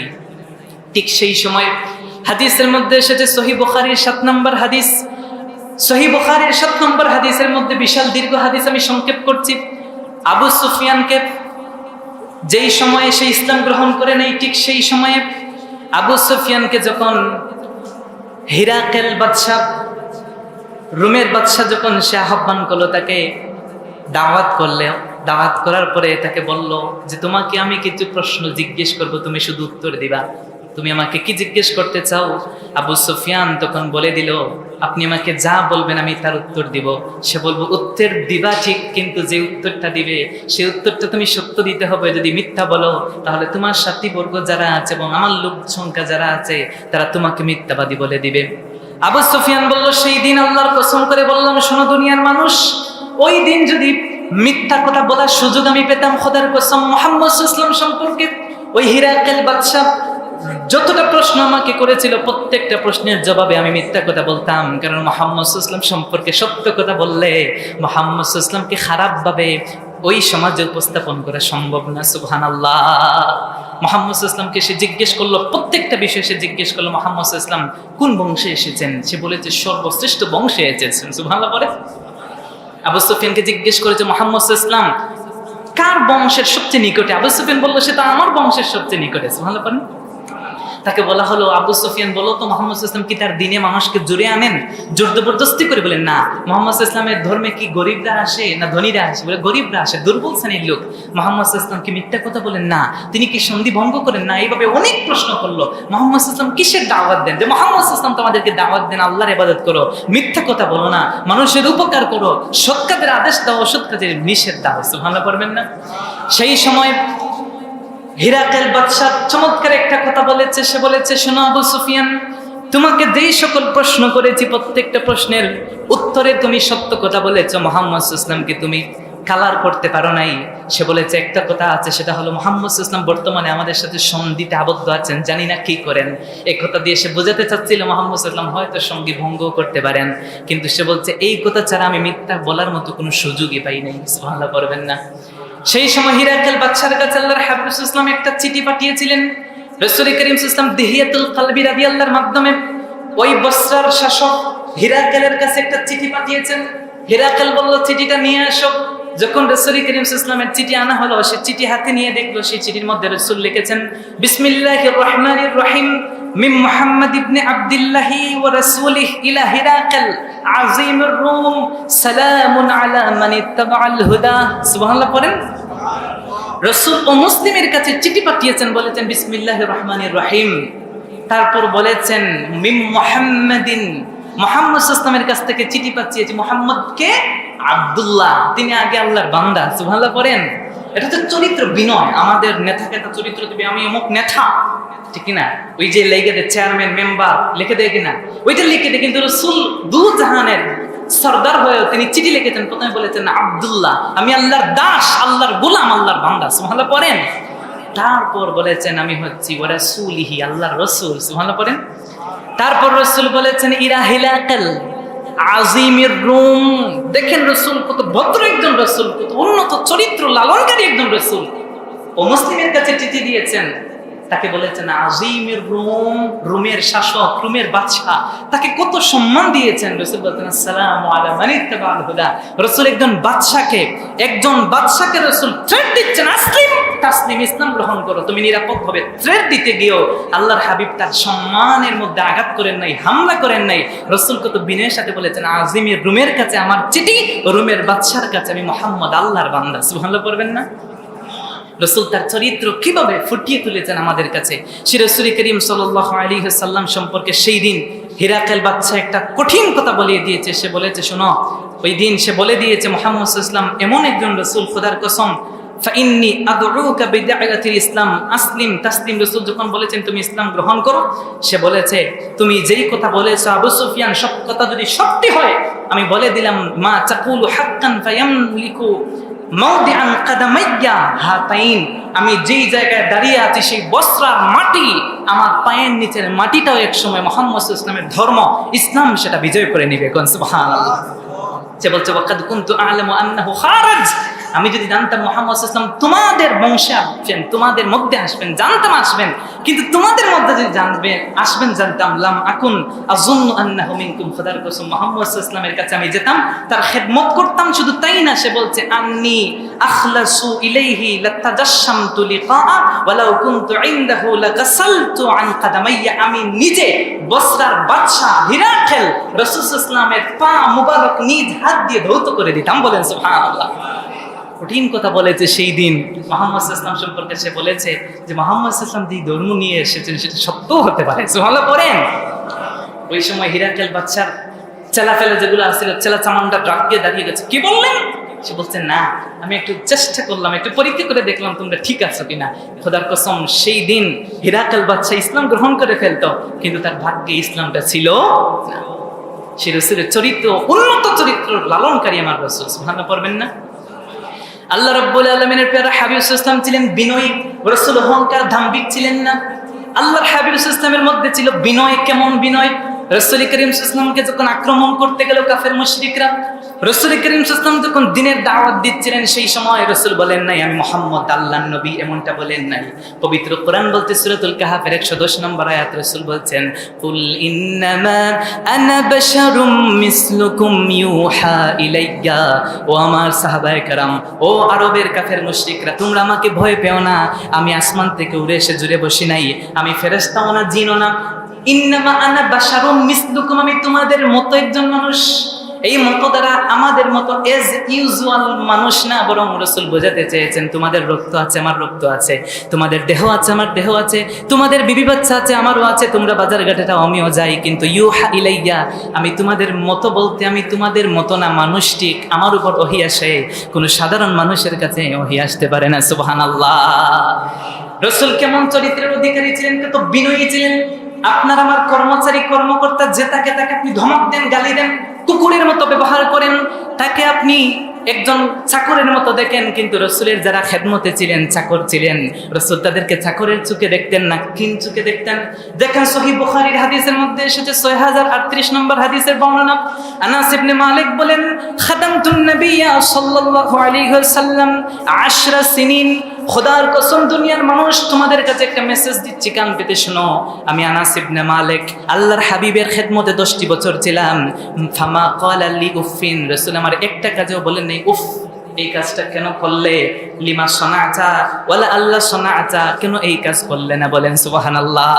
ঠিক সেই সময় হাদিসের মধ্যে এসেছে, সহিহ বুখারীর 7 নম্বর হাদিস, সহিহ বুখারীর 7 নম্বর হাদিসের মধ্যে বিশাল দীর্ঘ হাদিস, আমি সংক্ষেপ করছি। আবু সুফিয়ানকে যেই সময়ে সে ইসলাম গ্রহণ করে নেই, ঠিক সেই সময়ে আবু সুফিয়ানকে যখন হিরাকেল বাদশা, রোমের বাদশা, যখন সে আহ্বান করলো, তাকে দাওয়াত করলে, দাওয়াত করার পরে তাকে বলল যে তোমাকে আমি কিছু প্রশ্ন জিজ্ঞেস করব, তুমি শুধু উত্তর দিবা। তুমি আমাকে কি জিজ্ঞেস করতে চাও? আবু সুফিয়ান তখন বলে দিল, আপনি আমাকে যা বলবেন আমি তার উত্তর দিব। সে বলবো, উত্তর দিবা ঠিক, কিন্তু যে উত্তরটা দিবে সেই উত্তরটা তুমি সত্য দিতে হবে। যদি মিথ্যা বলো তাহলে তোমার সাথীবর্গ যারা আছে এবং আমার লোক সংখ্যা যারা আছে তারা তোমাকে মিথ্যাবাদী বলে দিবে। আবু সুফিয়ান বলল, সেই দিন আল্লাহর কসম করে বললাম, শোনো দুনিয়ার মানুষ, ওই দিন যদি মিথ্যা কথা বলার সুযোগ আমি পেতাম, খোদার কসম, মুহাম্মদ সাল্লাল্লাহু আলাইহি ওয়াসাল্লাম সম্পর্কে ওই হিরাকেল বাদশা যতটা প্রশ্ন আমাকে করেছিল, প্রত্যেকটা প্রশ্নের জবাবে আমি মিথ্যা কথা বলতাম। কারণ মুহাম্মদ সাল্লাল্লাহু আলাইহি ওয়াসাল্লাম সম্পর্কে সত্য কথা বললে মুহাম্মদ সাল্লাল্লাহু আলাইহি ওয়াসাল্লামকে খারাপভাবে ওই সমাজে উপস্থাপন করা সম্ভব না। সুবহানাল্লাহ। মুহাম্মদ সাল্লাল্লাহু আলাইহি ওয়াসাল্লামকে সে জিজ্ঞেস করলো, প্রত্যেকটা বিষয়ে সে জিজ্ঞেস করলো, মুহাম্মদ সাল্লাল্লাহু আলাইহি ওয়াসাল্লাম কোন বংশে এসেছেন? সে বলেছে সর্বশ্রেষ্ঠ বংশে এসেছেন। সুবহানাল্লাহ পড়ে। আবু সুফিয়ানকে জিজ্ঞেস করেছে, মুহাম্মদ সাল্লাল্লাহু আলাইহি ওয়াসাল্লাম কার বংশের সবচেয়ে নিকটে? আবু সুফিয়ান বলল, সে তো আমার বংশের সবচেয়ে নিকটে। সুবহানাল্লাহ পড়েন। তাকে বলা হলো, আবু সুফিয়ান বলো তো, মুহাম্মদ সাল্লাল্লাহু আলাইহি ওয়াসাল্লাম কি তার দিনে মানুষকে জোরে আনেন, জোর জবরদস্তি করে? বলেন না। মুহাম্মদ সাল্লাল্লাহু আলাইহি ওয়াসাল্লামের ধর্মে কি গরিবরা আসে না ধনীরা আসে? বলে গরিবরা আসে, দুর্বল শ্রেণীর লোক। মুহাম্মদ সাল্লাল্লাহু আলাইহি ওয়াসাল্লাম কি মিথ্যা কথা বলেন? না। তিনি কি সন্ধি ভঙ্গ করেন? না। এইভাবে অনেক প্রশ্ন করলো। মুহাম্মদ সাল্লাল্লাহু আলাইহি ওয়াসাল্লাম কিসের দাওয়াত দেন? যে মুহাম্মদ সাল্লাল্লাহু আলাইহি ওয়াসাল্লাম তোমাদেরকে দাওয়াত দেন আল্লাহর ইবাদত করো, মিথ্যা কথা বলো না, মানুষের উপকার করো, সৎ কাজের আদেশ দাও, অসৎ কাজের নিষেধ দাও। সুবহানাল্লাহ পড়বেন না? সেই সময় হিরাকেল বাদশা চমৎকার একটা কথা বলেছে। সে বলেছে, শোনো আবু সুফিয়ান, তোমাকে যেই সকল প্রশ্ন করেছি প্রত্যেকটা প্রশ্নের উত্তরে তুমি সত্য কথা বলেছো। মুহাম্মদ সাল্লাল্লাহু আলাইহি ওয়াসাল্লামকে তুমি কালার করতে পারো নাই। সে বলেছে একটা কথা আছে, সেটা হলো মুহাম্মদ সাল্লাল্লাহু আলাইহি ওয়াসাল্লাম বর্তমানে আমাদের সাথে সন্ধিতে আবদ্ধ আছেন, জানি না কি করেন। এই কথা দিয়ে সে বোঝাতে চাচ্ছিল মুহাম্মদ সাল্লাল্লাহু আলাইহি ওয়াসাল্লাম হয়তো সঙ্গী ভঙ্গ করতে পারেন, কিন্তু সে বলছে এই কথা ছাড়া আমি মিথ্যা বলার মতো কোনো সুযোগই পাই নাই। সুবহানাল্লাহ পড়বেন না? সেই সময় হিরাকেল বাদশার কাছে আল্লাহর হাবিব সাল্লাল্লাহু আলাইহি ওয়াসাল্লাম একটা চিঠি পাঠিয়েছিলেন। রাসূল করিম সাল্লাল্লাহু আলাইহি ওয়াসাল্লাম দিহিয়াতুল কলবি রাদিয়াল্লাহর মাধ্যমে ওই বসরার শাসক হিরাকেলের কাছে একটা চিঠি পাঠিয়েছেন। হিরাকেল বলল, চিঠিটা নিয়ে আসো। যখন রাসূল করিম সাল্লাল্লাহু আলাইহি ওয়াসাল্লামের চিঠি আনা হলো, সে চিঠি হাতে নিয়ে দেখলো, সেই চিঠির মধ্যে রাসূল লিখেছেন, বিসমিল্লাহির রহমানির রহিম, মিন মুহাম্মদ ইবনে আব্দুল্লাহি ওয়া রাসূলিহি ইলা হিরাকেল আজিমুর রুম, সালামুন আলা মান ইত্তাবাআল হুদা। সুবহানাল্লাহ পড়েন। রাসূল ও মুসলিমের কাছে চিঠি পাঠিয়েছেন, বলেছেন বিসমিল্লাহির রহমানির রহিম, তারপর বলেছেন মিন মুহাম্মাদিন, মুহাম্মদ সাল্লাল্লাহু আলাইহি ওয়াসাল্লামের কাছ থেকে চিঠি পাঠিয়েছি। মুহাম্মদকে আব্দুল্লাহ, তিনি আগে আল্লাহর বান্দা। সুবহানাল্লাহ পড়েন। এটা তো চরিত্র বিনয়। আমাদের নেতাকে একটা চরিত্র দিবে, আমি অমুক নেতা, ঠিক কিনা? ওই যে লিখে দেয় চেয়ারম্যান, মেম্বার লিখে দেয় কিনা, ওইটা লিখে দেয়। কিন্তু রাসূল দু জাহানের সরদার হয়েও তিনি চিঠি লিখেছেন, প্রথমে বলেছেন আব্দুল্লাহ, আমি আল্লাহর দাস, আল্লাহর গোলাম, আল্লাহর বান্দা। সুবহানাল্লাহ পড়েন। তারপর বলেছেন আমি হচ্ছি ওয়া রাসূলিহি, আল্লাহর রাসূল। সুবহানাল্লাহ পড়েন। তারপর রাসূল বলেছেন ইরা হিলাকাল আজিমির রুম। দেখেন রাসূল কত ভদ্র একজন রাসূল, কত উন্নত চরিত্র লালনকারী একজন রাসূল। ও মুসলিমের কাছে চিঠি দিয়েছেন, তাকে বলেছেন আজিমির রুম, রুমের শাসক, রুমের বাদশা, তাকে কত সম্মান দিয়েছেন। রাসূল বলতেন আসসালামু আলা মান ইত্তাবাআল হুদা। রাসূল একজন বাদশাকে রাসূল থ্রেট দিচ্ছেন, আসলিম তাসলিম, ইসলাম গ্রহণ করো। তুমি নিরাপদ হবে। থ্রেট দিতে গিয়েও আল্লাহর হাবিব তার সম্মানের মধ্যে আঘাত করেন নাই, হামলা করেন নাই। রাসূল কত বিনয়ের সাথে বলেছেন আজিমের রুমের কাছে আমার চিঠি, রুমের বাদশার কাছে আমি মুহাম্মদ আল্লাহর বান্দা। সুবহানাল্লাহ পড়বেন না? রাসূল তার চরিত্র কিভাবে ফুটিয়ে তুলেছেন আমাদের কাছে। সে রাসূল করিম সাল্লাল্লাহু আলাইহি ওয়াসাল্লাম সম্পর্কে সেই দিন হিরাকেল বাদশা একটা কঠিন কথা বলে দিয়েছে। সে বলেছে শোনো, ওই দিন সে বলে দিয়েছে মুহাম্মদ সাল্লাল্লাহু আলাইহি ওয়াসাল্লাম এমন একজন রাসূল, খোদার কসম, ফাইন্নী আদউকা বিদাআতিল ইসলাম আসলিম তাসলিম। রাসূল যখন বলেছেন তুমি ইসলাম গ্রহণ করো, সে বলেছে তুমি যেই কথা বলেছো আবু সুফিয়ান সব কথা যদি সত্যি হয়, আমি বলে দিলাম মা তাকুলু হাক্কান ফায়ামলিকু মাউদিআন কাদামাইয়া হাতাইন। আমি যেই জায়গায় দাঁড়িয়ে আছি সেই বসরার মাটি, আমার পায়ের নিচের মাটিটাও একসময় মুহাম্মদ সাল্লাল্লাহু আলাইহি ওয়াসাল্লামের ধর্ম ইসলাম সেটা বিজয় করে নিবে। কোন সুবহানাল্লাহ। সে বলছে ওয়াকাদ কুনতু আ'লামু আন্নাহু খারাজ, আমি যদি জানতাম মুহাম্মদ সাল্লাল্লাহু আলাইহি ওয়াসাল্লাম তোমাদের বংশে আসবেন, তোমাদের মধ্যে আসবেন, জানতাম আসবেন, কিন্তু তোমাদের মধ্যে যদি আসবেন জানতাম লাম আকুন আযুন্নু আন্নাহু মিনকুম। খোদার কসম মুহাম্মদ সাল্লাল্লাহু আলাইহি ওয়াসাল্লামের কাছে আমি যেতাম, তার খেদমত করতাম, শুধু তাই না, সে বলছে আন্নী আখলাসু ইলাইহি লাতাজাশশামতু লিকাআ ওয়ালাউ কুনতু ইনদাহু লাগাসালতু আন কাদামাইয়া। আমি নিজে বসরার বাদশা হিরাকেল রাসূল সাল্লাল্লাহু আলাইহি ওয়াসাল্লামের পা মুবারক নিজ হাত দিয়ে ধৌত করে দিতাম। বলেন সুবহানাল্লাহ। কঠিন কথা বলেছে সেই দিন মুহাম্মদ সাল্লাল্লাহু আলাইহি ওয়াসাল্লাম সম্পর্কে। সে বলেছে যে মুহাম্মদ সাল্লাল্লাহু আলাইহি ওয়াসাল্লাম যে ধর্ম নিয়ে এসেছেন সেটা সত্য হতে পারে। সুবহানাল্লাহ পড়েন। ওই সময় হিরাকেল বাদশার চেলাফেলা যেগুলো আছিল, চেলা চামানটা ড্রাগ দিয়ে দাঁড়িয়ে গেছে। কি বললেন? সে বলছে না, আমি একটু চেষ্টা করলাম, একটু পরীক্ষা করে দেখলাম তোমরা ঠিক আছো কিনা। খোদার কসম সেই দিন হিরাকেল বাদশা ইসলাম গ্রহণ করে ফেলতো, কিন্তু তার ভাগ্যে ইসলামটা ছিল না। সে রাসূলের চরিত্র, উন্নত চরিত্র লালনকারী আমার রাসূল। সুবহানাল্লাহ পড়বেন না? আল্লাহ রাব্বুল আলামিনের প্যারা হাবিব সাল্লাল্লাহু আলাইহি ওয়াসাল্লাম ছিলেন বিনয়ী, রাসূল অহংকার দাম্ভিক ছিলেন না। আল্লাহর হাবিব সাল্লাল্লাহু আলাইহি ওয়াসাল্লামের মধ্যে ছিল বিনয়। কেমন বিনয়? রাসূল করিম সাল্লাল্লাহু আলাইহি ওয়াসাল্লামকে যখন আক্রমণ করতে গেল কাফের মুশরিকরা, রাসূল করিম সাল্লাল্লাহু আলাইহি ওয়াসাল্লাম যখন দ্বীনের দাওয়াত দিচ্ছিলেন, সেই সময় রাসূল বলেন নাই আমি মুহাম্মদ আল্লাহর নবী, এমনটা বলেন নাই। পবিত্র কোরআন বলতে সূরাতুল কাহফের 110 নম্বর আয়াত রাসূল বলছেন কুল ইন্নামা আনা বাশারুম মিসলুকুম ইউহা ইলাইয়া। ও আমার সাহাবায়ে কেরাম, ও আরবের কাফের মুশরিকরা, তোমরা আমাকে ভয় পেও না, আমি আসমান থেকে উড়ে এসে জুড়ে বসি নাই, আমি ফেরেশতাও না, জিনও না। ইন্নামা আনা বাশারুম মিসলুকুম, আমি তোমাদের মতো একজন মানুষ। এই মতো দ্বারা আমাদের মতো এজ ইউজুয়াল মানুষ না, বরং রাসূল বোঝাতে চেয়েছেন তোমাদের রক্ত আছে আমার রক্ত আছে, তোমাদের দেহ আছে আমার দেহ আছে, তোমাদের বিবি বাচ্চা আছে আমারও আছে, তোমরা বাজার ঘাটেটা আমিও যাই, কিন্তু ইউহা ইলাইয়া, আমি তোমাদের মতো বলতে আমি তোমাদের মতো না, মানুষ ঠিক, আমার উপর ওহী আসে, কোনো সাধারণ মানুষের কাছে ওহী আসতে পারে না। সুবহানাল্লাহ। রাসূল কেমন চরিত্রের অধিকারী ছিলেন, কত বিনয়ী ছিলেন। আপনার আমার কর্মচারী কর্মকর্তা যে তাকে আপনি ধমক দেন, গালি দেন, কুকুরের মতো ব্যবহার করেন, তাকে আপনি একজন চাকরের মতো দেখেন, কিন্তু রাসূলের যারা খেদমতে ছিলেন, চাকর ছিলেন, রাসূল তাদেরকে চাকরের চোখে দেখতেন না, কিন চোখে দেখতেন। দেখেন সহিহ বুখারীর হাদিসের মধ্যে এসেছে 6038 নম্বর হাদিসের বর্ণনা। আনাস ইবনে মালিক বলেন খাদামতুন নবিয়্যা সাল্লাল্লাহু আলাইহি ওয়াসাল্লাম 10 সিনিন। খোদার কসম দুনিয়ার মানুষ, তোমাদের কাছে একটা মেসেজ দিচ্ছি, কান পেতে শোনো। আমি আনাস ইবনে মালিক আল্লাহর হাবিবের খেদমতে 10টি বছর ছিলাম। ফামা ক্বালা লি উফিন, রাসূল আমার একটা কাজেও বলেন নাই উফ, এই কাজটা কেন করলে, লিমা সনাআতা ওয়ালা আল্লাহ সনাআতা, কেন এই কাজ করলে না, বলেন সুবহানাল্লাহ।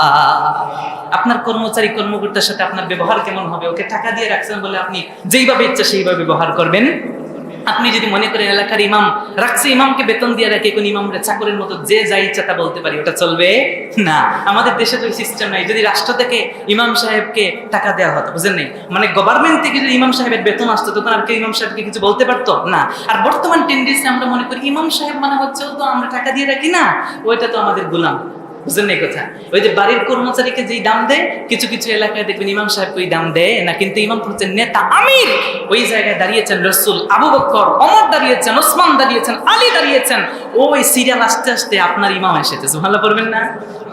আপনার কর্মচারী কর্মকর্তার সাথে আপনার ব্যবহার কেমন হবে? ওকে টাকা দিয়ে রাখছেন বলে আপনি যেইভাবে ইচ্ছা সেইভাবে ব্যবহার করবেন? আপনি যদি মনে করেন এলাকার ইমাম রাখছে, ইমামকে বেতন দিয়ে রাখে, কোন ইমামরা চাকরের মতো যে যা ইচ্ছা তা বলতে পারি, ওটা চলবে না। আমাদের দেশে তো সিস্টেম নাই। যদি রাষ্ট্র থেকে ইমাম সাহেবকে টাকা দেওয়া হতো, বুঝেন নাই, মানে গভর্নমেন্ট থেকে যদি ইমাম সাহেবের বেতন আসতো, তখন আর কেউ ইমাম সাহেবকে কিছু বলতে পারতো না। আর বর্তমান টেন্ডেন্সি আমরা মনে করি ইমাম সাহেব মানে হচ্ছে তো আমরা টাকা দিয়ে রাখি না, ওইটা তো আমাদের গোলাম। বুঝলেন এই কথা? ওই যে বাড়ির কর্মচারীকে যেই দাম দেয়, কিছু কিছু এলাকায় দেখবেন ইমাম সাহেব ওই দাম দেয় না, কিন্তু ইমাম হচ্ছেন নেতা, আমির। ওই জায়গায় দাঁড়িয়েছেন রসুল, আবু বকর, ওমর দাঁড়িয়েছেন, ওসমান দাঁড়িয়েছেন, আলী দাঁড়িয়েছেন। ওই সিরিয়াল আস্তে আস্তে আপনার ইমাম এসেছে, সুবহানাল্লাহ পড়বেন না?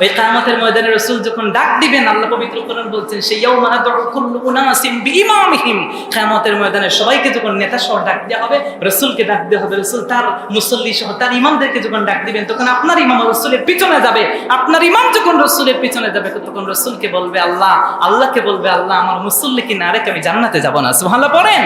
ওই কিয়ামতের ময়দানে রসুল যখন ডাক দিবেন, আল্লাহ পবিত্র কোরআন বলছেন, সেই ইয়াউমা নাদউ কুল্লু উনাসিন বিইমামিহিম, কিয়ামতের ময়দানে সবাইকে যখন নেতা সহ ডাক দেওয়া হবে, রসুলকে ডাক দেওয়া হবে, রসুল তার মুসল্লি সহ তার ইমামদেরকে যখন ডাক দিবেন, তখন আপনার ইমাম রসুলের পিছনে যাবে। আপনার ইমাম যখন রসুলের পিছনে যাবে, তখন রসুলকে বলবে আল্লাহ, আল্লাহকে বলবে আল্লাহ, আমার মুসল্লি কি না রেখে আমি জান্নাতে যাব না। সুবহানাল্লাহ পড়েন।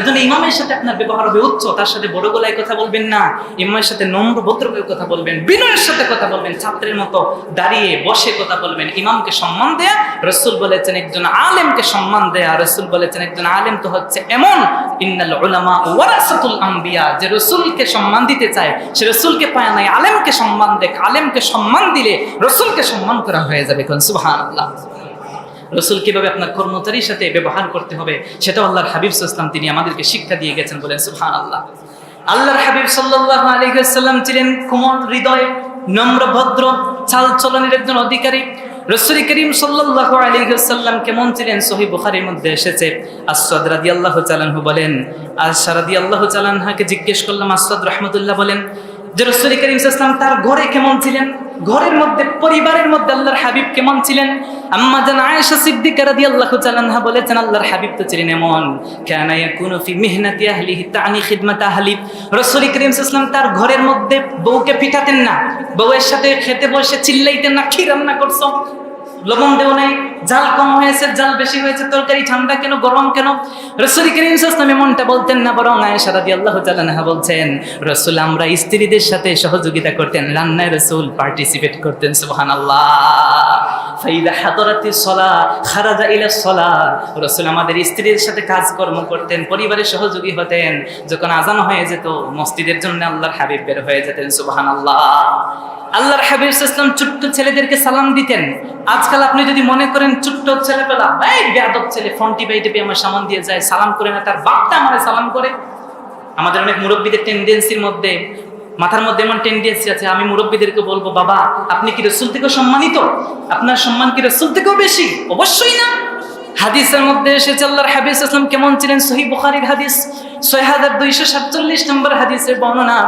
এজন্য ইমামের সাথে আপনার ব্যবহার হবে উচ্চ, তার সাথে বড় গলায় কথা বলবেন না। ইমামের সাথে নম্র ভদ্র করে কথা বলবেন, বিনয়ের সাথে কথা বলবেন, ছাত্রের মতো দাঁড়িয়ে বসে কথা বলবেন। ইমামকে সম্মান দেয়া, রাসূল বলেছেন একজন আলেমকে সম্মান দেয়া। রাসূল বলেছেন একজন আলেম তো হচ্ছে এমন, ইন্নাল উলামা ওয়ারাসাতুল আম্বিয়া, যে রাসূলকে সম্মান দিতে চায় সে রাসূলকে পায় নাই, আলেমকে সম্মান দেয়। আলেমকে সম্মান দিলে রাসূলকে সম্মান করা হয়ে যাবে। কোন সুবহানাল্লাহ। রসুল কিভাবে আপনার কর্মচারীর সাথে ব্যবহার করতে হবে সেটা আল্লাহর হাবিব সাল্লাল্লাহু আলাইহি ওয়াসাল্লাম তিনি আমাদেরকে শিক্ষা দিয়ে গেছেন, বলেন সুবহানাল্লাহ। আল্লাহর হাবিব সাল্লাল্লাহু আলাইহি ওয়াসাল্লাম ছিলেন কোমল হৃদয়, নম্র ভদ্র চাল চলনের একজন অধিকারী। রাসূল করিম সাল্লাল্লাহু আলাইহি ওয়াসাল্লাম কেমন ছিলেন? সহিহ বুখারীর মধ্যে এসেছে, আসওয়াদ রাদিয়াল্লাহু তাআলা আনহু বলেন, আয়েশা রাদিয়াল্লাহু তাআলা আনহাকে জিজ্ঞেস করলাম, আসওয়াদ রাহমাতুল্লাহ বলেন যে রাসূল করিম সাল্লাল্লাহু আলাইহি ওয়াসাল্লাম তার ঘরে কেমন ছিলেন, ঘরের মধ্যে পরিবারের মধ্যে আল্লাহর হাবিব কেমন ছিলেন? আম্মা জান আয়েশা সিদ্দিকা রাদিয়াল্লাহু তাআলা আনহা বলেছেন, আল্লাহর হাবিব তো ছিলেন এমন, কানা ইয়াকুনু ফি মিহনাতি আহলিহি তানি খিদমাত আহলি। রাসূল করিম সাল্লাল্লাহু আলাইহি ওয়াসাল্লাম তার ঘরের মধ্যে বউকে পিটাতেন না, বউয়ের সাথে খেতে বসে চিল্লাইতেন না, কি রান্না করছো, লবণ দেও নাই, জাল কম হয়েছে, জাল বেশি হয়েছে, তরকারি ঠান্ডা কেন, গরম কেন। রাসূল করিম সাল্লাল্লাহু আলাইহি ওয়াসাল্লাম এমনটা বলতেন না, বরং আয়েশা রাদিয়াল্লাহু তাআলা আনহা বলছেন, রাসূল আমরা স্ত্রীদের সাথে সহযোগিতা করতেন, রান্নায় রাসূল পার্টিসিপেট করতেন। সুবহানাল্লাহ। ফাইদা হাদারাতিস সালাহ খারাজা ইলাস সালাহ, রাসূল আমাদের স্ত্রীদের সাথে কাজকর্ম করতেন, পরিবারের সহযোগী হতেন। যখন আযান হয়ে যেত মসজিদের জন্য আল্লাহর হাবিব বের হয়ে যেতেন। সুবহানাল্লাহ। আল্লাহর হাবিব সাল্লাল্লাহু আলাইহি ওয়াসাল্লাম ছোট্ট ছেলেদেরকে সালাম দিতেন। আজকাল আপনি যদি মনে করেন ছোট্ট ছেলেপেলা, এই বেয়াদব ছেলে, ফোন টিপে টিপে আমার সামান দিয়ে যায়, সালাম করে না, তার বাপটা আমারে সালাম করে। আমাদের অনেক মুরব্বীদের টেন্ডেন্সির মধ্যে, মাথার মধ্যে এমন টেন্ডেন্সি আছে, আমি মুরব্বীদেরকে বলবো, বাবা আপনি কি রাসূল থেকেও সম্মানিত? আপনার সম্মান কি রাসূল থেকেও বেশি? অবশ্যই না। হাদিসের মধ্যে এসেছে আল্লাহর হাবিব সাল্লাল্লাহু আলাইহি ওয়াসাল্লাম কেমন ছিলেন, সহিহ বুখারীর হাদিস ৬২৪৭ নম্বর হাদিসের বর্ণনা।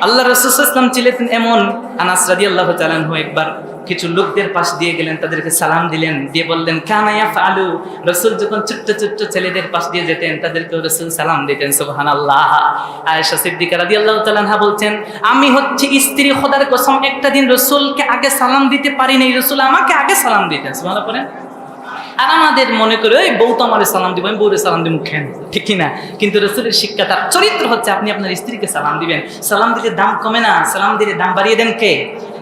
আল্লাহ রাসূল সাল্লাল্লাহু আলাইহি ওয়াসাল্লাম ছিলেন এমন, আনাস রাদিয়াল্লাহু তাআলা আনহু একবার কিছু লোকদের পাশ দিয়ে গেলেন, তাদেরকে সালাম দিলেন, দিয়ে বললেন, কানা ইয়াফআলু, রাসূল যখন ছোট্ট ছোট্ট ছেলেদের পাশ দিয়ে যেতেন তাদেরকে রাসূল সালাম দিতেন। সুবহানাল্লাহ। আয়েশা সিদ্দিকা রাদিয়াল্লাহু তাআলা আনহা বলছেন, আমি হচ্ছে স্ত্রী, খোদার কসম একটা দিন রাসূলকে আগে সালাম দিতে পারি নাই, রাসূল আমাকে আগে সালাম দিতেন। সুবহানাল্লাহ পড়েন। আর আমাদের মনে করে ওই বউ তো আমারে সালাম দিব, আমি বউরে সালাম দিব কেন, ঠিক কিনা? কিন্তু রাসূলের শিক্ষা, তার চরিত্র হচ্ছে আপনি আপনার স্ত্রীকে সালাম দিবেন। সালাম দিলে দাম কমে না, সালাম দিলে দাম বাড়িয়ে দেন কে?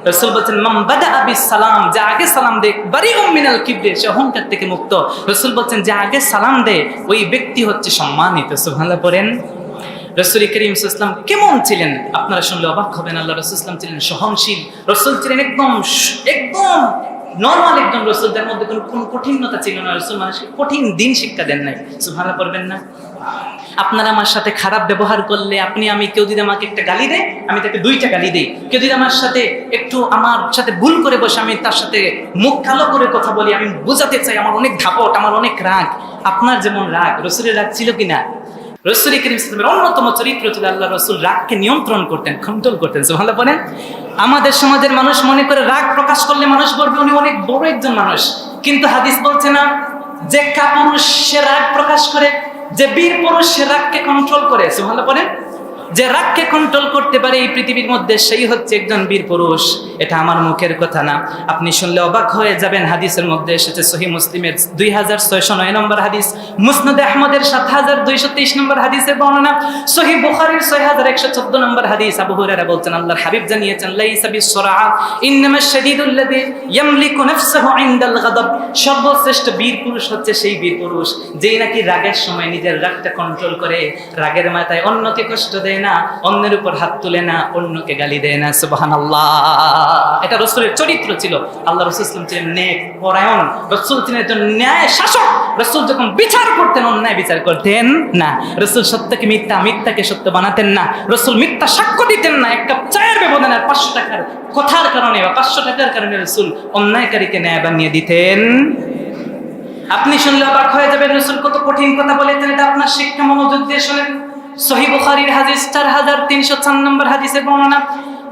রাসূল বলেছেন, মান বাদাআ বিস সালাম, যে আগে সালাম দেয়, বারিউম মিনাল কিবরি, সে অহংকার থেকে মুক্ত। রাসূল বলেছেন, যে আগে সালাম দেয় ওই ব্যক্তি হচ্ছে সম্মানিত। সুবহানাল্লাহ পড়েন। রাসূল করিম সাল্লাল্লাহু আলাইহি ওয়াসাল্লাম কেমন ছিলেন আপনারা শুনলে অবাক হবেন। আল্লাহ রাসূল সাল্লাল্লাহু আলাইহি ওয়াসাল্লাম ছিলেন সহনশীল। রাসূল ছিলেন একদম নরমাল একজন রাসূল, যার মধ্যে কোনো কঠিনতা ছিল না। রাসূল মানুষকে কঠিন দিন শিক্ষা দেন নাই। সুবহানাল্লাহ পড়বেন না? আপনারা আমার সাথে খারাপ ব্যবহার করলে, কেউ যদি আমাকে একটা গালি দেয়, আমি তাকে 2টা গালি দেই। কেউ যদি আমার সাথে আমার সাথে ভুল করে বসে, আমি তার সাথে মুখ কালো করে কথা বলি, আমি বোঝাতে চাই আমার অনেক ধাপট, আমার অনেক রাগ। আপনার যেমন রাগ, রাসূলের রাগ ছিল কিনা? রাসূল করিম সাল্লাল্লাহু আলাইহি ওয়াসাল্লামের অন্যতম চরিত্র ছিল আল্লাহ রাসূল রাগকে নিয়ন্ত্রণ করতেন, কন্ট্রোল করতেন। সুবহানাল্লাহ বলেন। আমাদের সমাজের মানুষ মনে করে রাগ প্রকাশ করলে মানুষ বলবে উনি অনেক বড় একজন মানুষ, কিন্তু হাদিস বলছে না যে কাপুরুষ সে রাগ প্রকাশ করে, যে বীর পুরুষ সে রাগকে কন্ট্রোল করে। সুবহানাল্লাহ বলেন। যে রাগকে কন্ট্রোল করতে পারে এই পৃথিবীর মধ্যে, সেই হচ্ছে একজন বীর পুরুষ। এটা আমার মুখের কথা না, আপনি শুনলে অবাক হয়ে যাবেন। হাদিসের মধ্যে এসেছে, সহিহ মুসলিমের 2609 নম্বর হাদিস, মুসনাদে আহমদের 7223 নম্বর হাদিসের বর্ণনা, সহিহ বুখারীর 6114 নম্বর হাদিস। আবু হুরায়রা বলছেন, আল্লাহর হাবিব জানিয়েছেন, লাইসা বিসসুরআ ইন্নামাশ শাদীদুল্লাযী ইয়ামলিকু নাফসাহু ইনদাল গাদাব, সর্বশ্রেষ্ঠ বীর পুরুষ হচ্ছে সেই বীর পুরুষ যেই নাকি রাগের সময় নিজের রাগটা কন্ট্রোল করে, রাগের মাথায় অন্যকে কষ্ট দেয় না, অন্যের উপর হাত তুলে না, অন্যকে গালি দেয় না। সুবহানাল্লাহ। এটা রাসূলের চরিত্র ছিল। আল্লাহ রাসূল সাল্লাল্লাহু আলাইহি ওয়াসাল্লাম ছিলেন নেক পরায়ণ, রাসূল ছিলেন একজন ন্যায় শাসক। রাসূল যখন বিচার করতেন অন্যায় বিচার করতেন না। রাসূল সত্যকে মিথ্যা, মিথ্যাকে সত্য বানাতেন না। রাসূল মিথ্যা সাক্ষ্য দিতেন না। এক কাপ চায়ের ব্যবধানে 500 টাকার কথার কারণে বা 500 টাকার কারণে রাসূল অন্যায়কারীকে ন্যায় বানিয়ে দিতেন। আপনি শুনলে অবাক হয়ে যাবেন রাসূল কত কঠিন কথা বলেছেন। এটা আপনার শিক্ষা, মনোযোগ দিয়ে শুনেন। সহিহ বুখারীর হাদিস 4304 নম্বর হাদিসের বর্ণনা।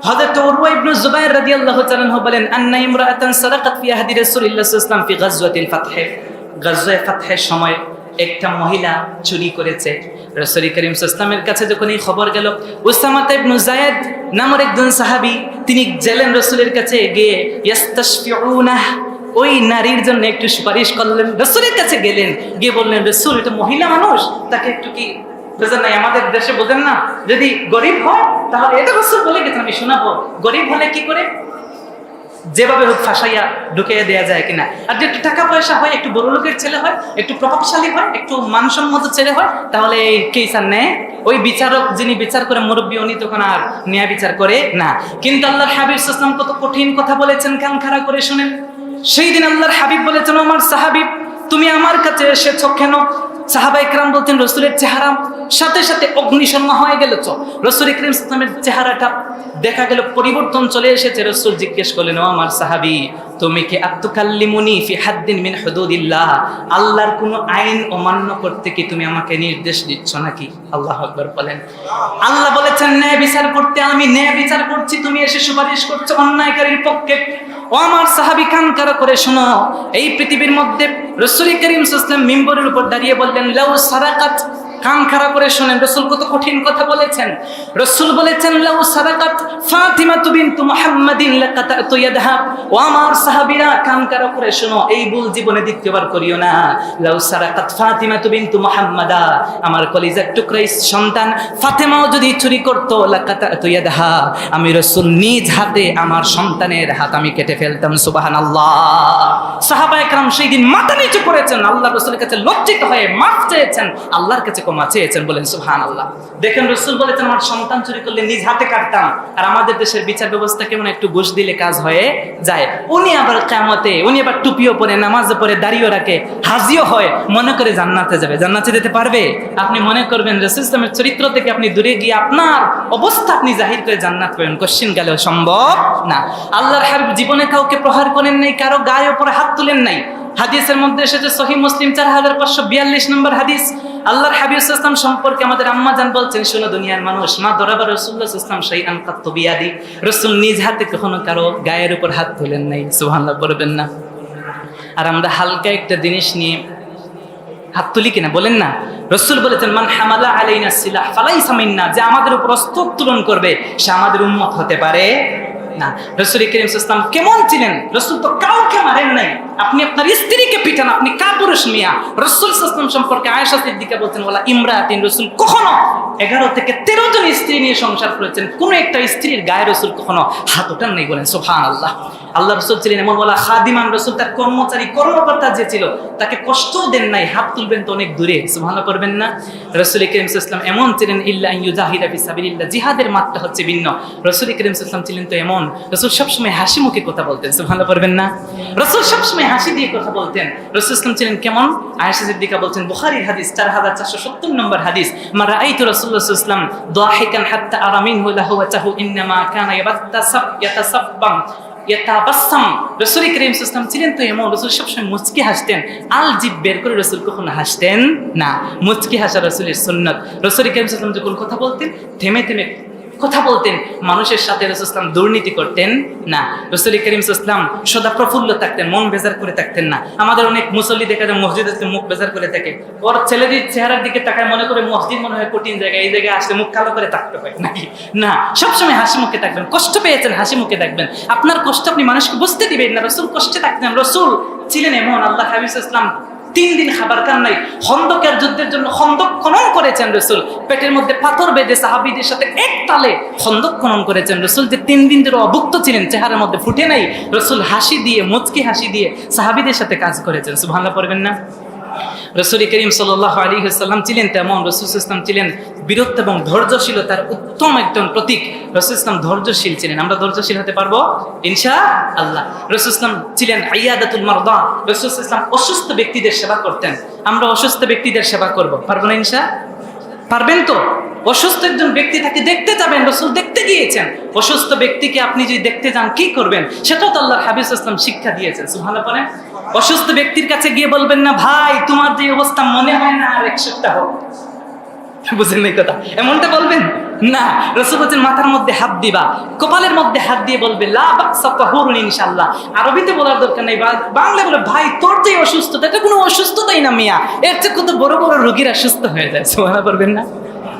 হযরত উরওয়া ইবনে যুবাইর রাদিয়াল্লাহু তাআলা আনহু বলেন, আন্না ইমরাআতান সারাকাত ফি আহদি রাসূলিল্লাহ সাল্লাল্লাহু আলাইহি ওয়াসাল্লাম ফি গাজওয়াতিল ফাতহ। গাজওয়ায়ে ফাতহের সময় একটা মহিলা চুরি করেছে। রাসূল করিম সাল্লাল্লাহু আলাইহি ওয়াসাল্লামের কাছে যখন এই খবর গেল, উসামা ইবনে যায়েদ নামের একজন সাহাবী তিনি গেলেন রাসূলের কাছে, গিয়ে ইস্তাশফিউনাহ, ওই নারীর জন্য একটু সুপারিশ করলেন। রাসূলের কাছে গেলেন, গিয়ে বললেন, রাসূল এটা মহিলা মানুষ, তাকে একটু কি বুঝেন নাই? আমাদের দেশে বোঝেন না, যদি গরিব হয় তাহলে এটা রাসূল বলে গেছেন, আমি শোনাবো। গরিব হলে কি করে যেভাবে হোক ফাঁসাইয়া ঢুকিয়ে দেওয়া যায় কিনা। আর যদি একটু টাকা পয়সা হয়, একটু বড় লোকের ছেলে হয়, একটু প্রভাবশালী হয়, একটু মানসম্মত ছেলে হয়, তাহলে এই কেসার নেয় ওই বিচারক যিনি বিচার করে মুরব্বী, উনি তখন আর ন্যায় বিচার করে না। কিন্তু আল্লাহর হাবিব সাল্লাল্লাহু আলাইহি ওয়াসাল্লাম কত কঠিন কথা বলেছেন, কান খাড়া করে শুনেন। সেই দিন আল্লাহর হাবিব বলেছেন, আমার সাহাবী তুমি আমার কাছে এসেছো কেন? সাহাবা ইকরাম বলতেন, রাসূলের চেহারা সাথে সাথে অগ্নিশর্মা হয়ে গেল। রাসূল করিম সাল্লাল্লাহু আলাইহি ওয়াসাল্লামের চেহারাটা দেখা গেল পরিবর্তন চলে এসেছে। রাসূল জিজ্ঞেস করলেন, ও আমার সাহাবী তুমি কি আতুকাল্লিমুনি ফি হাদ্দিন মিন হুদুদিল্লাহ, আল্লাহর কোন আইন অমান্য করতে কি তুমি আমাকে নির্দেশ দিচ্ছ নাকি? আল্লাহু আকবার বলেন। আল্লাহ বলেছেন ন্যায় বিচার করতে, আমি ন্যায় বিচার করছি, তুমি এসে সুপারিশ করছো অন্যায়কারীর পক্ষে। ও আমার সাহাবী কান খাড়া করে শোনো, এই পৃথিবীর মধ্যে রাসূল করিম সাল্লাল্লাহু আলাইহি ওয়াসাল্লাম মিম্বরের উপর দাঁড়িয়ে বললেন, লাউ সারাকাত, কান খাড়া করে শোনেন, রাসূল কত কঠিন কথা বলেছেন। রাসূল বলেছেন, লাউ সারাকাত ফাতিমা বিনতু মুহাম্মাদিন লাকাতাতু ইয়াদহা। ও আমার সাহাবীরা কান খাড়া করে শোনো, এই ভুল জীবনে দ্বিতীয়বার করিও না। লাউ সারাকাত ফাতিমা বিনতু মুহাম্মাদা, আমার কলিজার টুকরা সন্তান ফাতেমাও যদি চুরি করত, লাকাতাতু ইয়াদহা, আমি রাসূল নিজ হাতে আমার সন্তানের হাত আমি কেটে ফেলতাম। সুবহানাল্লাহ। সাহাবায়ে কেরাম সেই দিন মাথা নিচু করেছেন, আল্লাহর রাসূলের কাছে লজ্জিত হয়ে মাফ চেয়েছেন, আল্লাহর কাছে ক্ষমা চেয়েছেন। বলেন সুবহানাল্লাহ। দেখেন রাসূল বলেছেন, আমার সন্তান চুরি করলে নিজ হাতে কাটতাম। আর আমাদের দেশের বিচার ব্যবস্থা কেমন, একটু ঘুষ দিলে কাজ হয়ে যায়। উনি আবার কিয়ামতে উনি আবার টুপিও পরে, নামাজও পড়ে, দাড়িও রাখে, হাজিও হয়, মনে করে জান্নাতে যাবে। জান্নাতে যেতে পারবে? আপনি মনে করবেন রাসূল ইসলামের চরিত্র থেকে আপনি দূরে গিয়ে আপনার অবস্থা আপনি জাহির করে জান্নাত পাবেন, কোশ্চিন গেলেও সম্ভব না। আল্লাহর হাবিব জীবনে কাউকে প্রহার করেন নাই, কারো গায়ের উপরে হাত তুলেন নাই। হাদিসের মধ্যে এসেছে সহিহ মুসলিম 4542 নম্বর হাদিস। আল্লাহর হাবিব সাল্লাল্লাহু আলাইহি ওয়াসাল্লাম সম্পর্কে আমাদের আম্মা জান বলছেন, শোনো দুনিয়ার মানুষ, মা দরাবা রাসূলুল্লাহ সাল্লাল্লাহু আলাইহি ওয়াসাল্লাম শাইআন কাত্তু বিয়াদি, রাসূল নিজ হাতে কখনো কারো গায়ের উপর হাত তুলেন নাই। সুবহানাল্লাহ বলবেন না? আর আমরা হালকা একটা জিনিস নিয়ে হাত তুলি কিনা বলেন না? রাসূল বলেছেন, মান হামালা আলাইনা সিলাহ ফালাইসা মিন্না, যে আমাদের উপর অস্ত্র উত্তোলন করবে সে আমাদের উম্মত হতে পারে না। রাসূল করিম সাল্লাল্লাহু আলাইহি ওয়াসাল্লাম কেমন ছিলেন? রাসূল তো কাউকে মারেন নাই। আপনি আপনার স্ত্রীকে পিটান, আপনি কাপুরুষ মিয়া। রাসূল সাল্লাল্লাহু আলাইহি ওয়াসাল্লাম সম্পর্কে আয়েশা সিদ্দিকা বলতেন, ওয়ালা ইমরাতিন, রাসূল কখনো 11 থেকে 13 জন স্ত্রী নিয়ে সংসার করেছেন, কোন একটা স্ত্রীর গায়ে রাসূল কখনো হাত ওঠান নাই। বলেন সুবহানাল্লাহ। আল্লাহ রাসূল ছিলেন এমন ওয়ালা খাদিমান, রাসূল তার কর্মচারী কর্মকর্তা যে ছিল তাকে কষ্টও দেন নাই। হাত তুলবেন তো অনেক দূরে, সুবহানাল্লাহ করবেন না? রাসূল করিম সাল্লাল্লাহু আলাইহি ওয়াসাল্লাম এমন ছিলেন, ইল্লা আন ইউজাহিদা ফি সাবিলিল্লাহ, জিহাদের মাত্রা হচ্ছে ভিন্ন। রাসূল করিম সাল্লাল্লাহু আলাইহি ওয়াসাল্লাম ছিলেন তো এমন, রাসূল সবসময় হাসি মুখে কথা বলতেন। সুবহানাল্লাহ করবেন না? রাসূল সবসময় হাসি দিয়ে কথা বলতেন। রাসূল সাল্লাল্লাহু আলাইহি ওয়াসাল্লাম ছিলেন কেমন? আয়েশা সিদ্দিকা বলছেন, বুখারীর হাদিস 4470 নম্বর হাদিস, মা রাআইতু রাসূলুল্লাহ সাল্লাল্লাহু আলাইহি ওয়াসাল্লাম দাহিকান হাত্তা আরা মিনহু লাহওয়াতাহু ইন্নামা কানা ইয়াতাসাব্বাম ইয়াতাবাসসাম। রাসূল করিম সাল্লাল্লাহু আলাইহি ওয়াসাল্লাম ছিলেন তো এমন, রাসূল সবসময় মুচকি হাসতেন। আল জিব বের করে রাসূল কখনো হাসতেন না। মুচকি হাসা রাসূলের সুন্নাত। রাসূল করিম সাল্লাল্লাহু আলাইহি ওয়াসাল্লাম যখন কথা বলতেন থেমে থেমে কথা বলতেন। মানুষের সাথে রাসূল সাল্লাল্লাহু আলাইহি ওয়াসাল্লাম দুর্নীতি করতেন না। রাসূল করিম সাল্লাল্লাহু আলাইহি ওয়াসাল্লাম সদা প্রফুল্ল থাকতেন, মন বেজার করে থাকতেন না। আমাদের অনেক মুসল্লি দেখা যায় মসজিদে মুখ বেজার করে থাকে, ওর ছেলেদের চেহারার দিকে তাকায়, মনে করে মসজিদ মনে হয় কঠিন জায়গা, এই জায়গায় আসলে মুখ কালো করে থাকতে হয় নাকি? না, সবসময় হাসি মুখে থাকবেন। কষ্ট পেয়েছেন, হাসি মুখে থাকবেন। আপনার কষ্ট আপনি মানুষকে বুঝতে দিবেন না। রাসূল কষ্টে থাকতেন। রাসূল ছিলেন এমন, আল্লাহ হাবিব সাল্লাল্লাহু আলাইহি ওয়াসাল্লাম 3 দিন খাবার খান নাই। খন্দকের যুদ্ধের জন্য খন্দক খনন করেছেন রাসূল, পেটের মধ্যে পাথর বেঁধে সাহাবীদের সাথে এক তালে খন্দক খনন করেছেন। রাসূল যে 3 দিন ধরে অভুক্ত ছিলেন, চেহারার মধ্যে ফুটে নাই, রাসূল হাসি দিয়ে মুচকি হাসি দিয়ে সাহাবীদের সাথে কাজ করেছেন। সুবহানাল্লাহ পড়বেন না? রাসূল করিম সাল্লাল্লাহু আলাইহি ওয়াসাল্লাম ছিলেন তেমন। রাসূল ইসলাম ছিলেন বীরত্ব এবং ধৈর্যশীলতার উত্তম একজন প্রতীক। রাসূল ইসলাম ধৈর্যশীল ছিলেন। আমরা ধৈর্যশীল হতে পারবো ইনশাআল্লাহ। রাসূল ইসলাম ছিলেন আইয়াদাতুল মারদা। রাসূল ইসলাম অসুস্থ ব্যক্তিদের সেবা করতেন। আমরা অসুস্থ ব্যক্তিদের সেবা করব, পারবো না পারবেন তো? অসুস্থ একজন ব্যক্তি তাকে দেখতে যাবেন, রাসূল দেখতে গিয়েছেন। অসুস্থ ব্যক্তিকে আপনি যদি দেখতে যান কি করবেন, সেটাও তো আল্লাহর হাবিব সাল্লাল্লাহু আলাইহি ওয়াসাল্লাম শিক্ষা দিয়েছেন। সুবহানাল্লাহ বলেন। অসুস্থ ব্যক্তির কাছে গিয়ে বলবেন না, ভাই তোমার যে অবস্থা মনে হয় না আর 1 সপ্তাহ হোক। বুঝেন না কথা? এমনটা বলবেন না। রাসূল বলেন মাথার মধ্যে হাত দিবা, কপালের মধ্যে হাত দিয়ে বলবে লা বাসা তাহুরুন ইনশাআল্লাহ। আরবিতে বলার দরকার নেই, বাংলায় বলে ভাই তোর যে অসুস্থতা এটা কোনো অসুস্থতাই না মিয়া, এর চেয়ে কত বড় বড় রোগীরা সুস্থ হয়ে যায়। সুবহানাল্লাহ বলবেন না?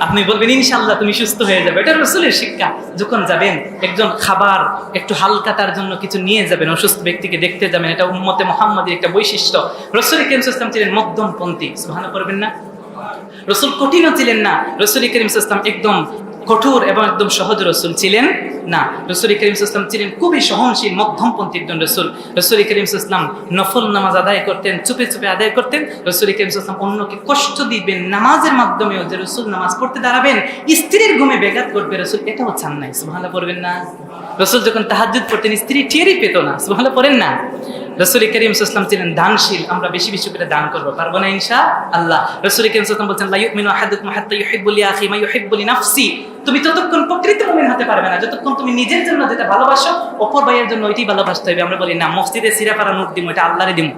আপনি বলবেন ইনশাআল্লাহ তুমি সুস্থ হয়ে যাবে। এটা রাসূলের শিক্ষা। যখন যাবেন একজন খাবার একটু হালকা তার জন্য কিছু নিয়ে যাবেন, অসুস্থ ব্যক্তিকে দেখতে যাবেন, এটা উম্মতে মুহাম্মাদের একটা বৈশিষ্ট্য। রাসূল করিম সাল্লাল্লাহু আলাইহি ওয়াসাল্লাম ছিলেন মধ্যমপন্থী। সুবহানাল্লাহ করবেন না? রাসূল কঠিনও ছিলেন না। রাসূল করিম সাল্লাল্লাহু আলাইহি ওয়াসাল্লাম একদম কঠোর এবং একদম সহজ রাসূল ছিলেন না। রাসূল করিম সাল্লাল্লাহু আলাইহি ওয়াসাল্লাম ছিলেন খুবই সহনশীল মধ্যমপন্থী একজন রাসূল। রাসূল করিম সাল্লাল্লাহু আলাইহি ওয়াসাল্লাম নফল নামাজ আদায় করতেন, চুপে চুপে আদায় করতেন। রাসূল করিম সাল্লাল্লাহু আলাইহি ওয়াসাল্লাম অন্যকে কষ্ট দিবেন নামাজের মাধ্যমেও, যে রাসূল নামাজ পড়তে দাঁড়াবেন স্ত্রীর ঘুমে ব্যাঘাত করবে, রাসূল এটাও চান নাই। সুবহানাল্লাহ পড়বেন না? রাসূল যখন তাহাজ্জুদ পড়তেন স্ত্রী টেরই পেত না। সুবহানাল্লাহ পড়েন না? রাসূল করিম সাল্লাল্লাহু আলাইহি ওয়াসাল্লাম ছিলেন দানশীল। আমরা বেশি বেশি করে দান করব, পারবো না ইনশাআল্লাহ? রাসূল করিম সাল্লাল্লাহু আলাইহি ওয়াসাল্লাম বলেন লা ইউমিনু আহাদুকুম হাত্তা ইউহিব্বু লিআখি মা ইউহিব্বু লিনাফসি। তুমি ততক্ষণ প্রকৃত মুমিন হতে পারবে না যতক্ষণ তুমি নিজের জন্য যেটা ভালোবাসো অপর ভাইয়ের জন্য ওইটাই ভালোবাসতে হবে। আমরা বলি না মসজিদে সিরাফারা নোট দিমু, এটা আল্লাহরে দিমু।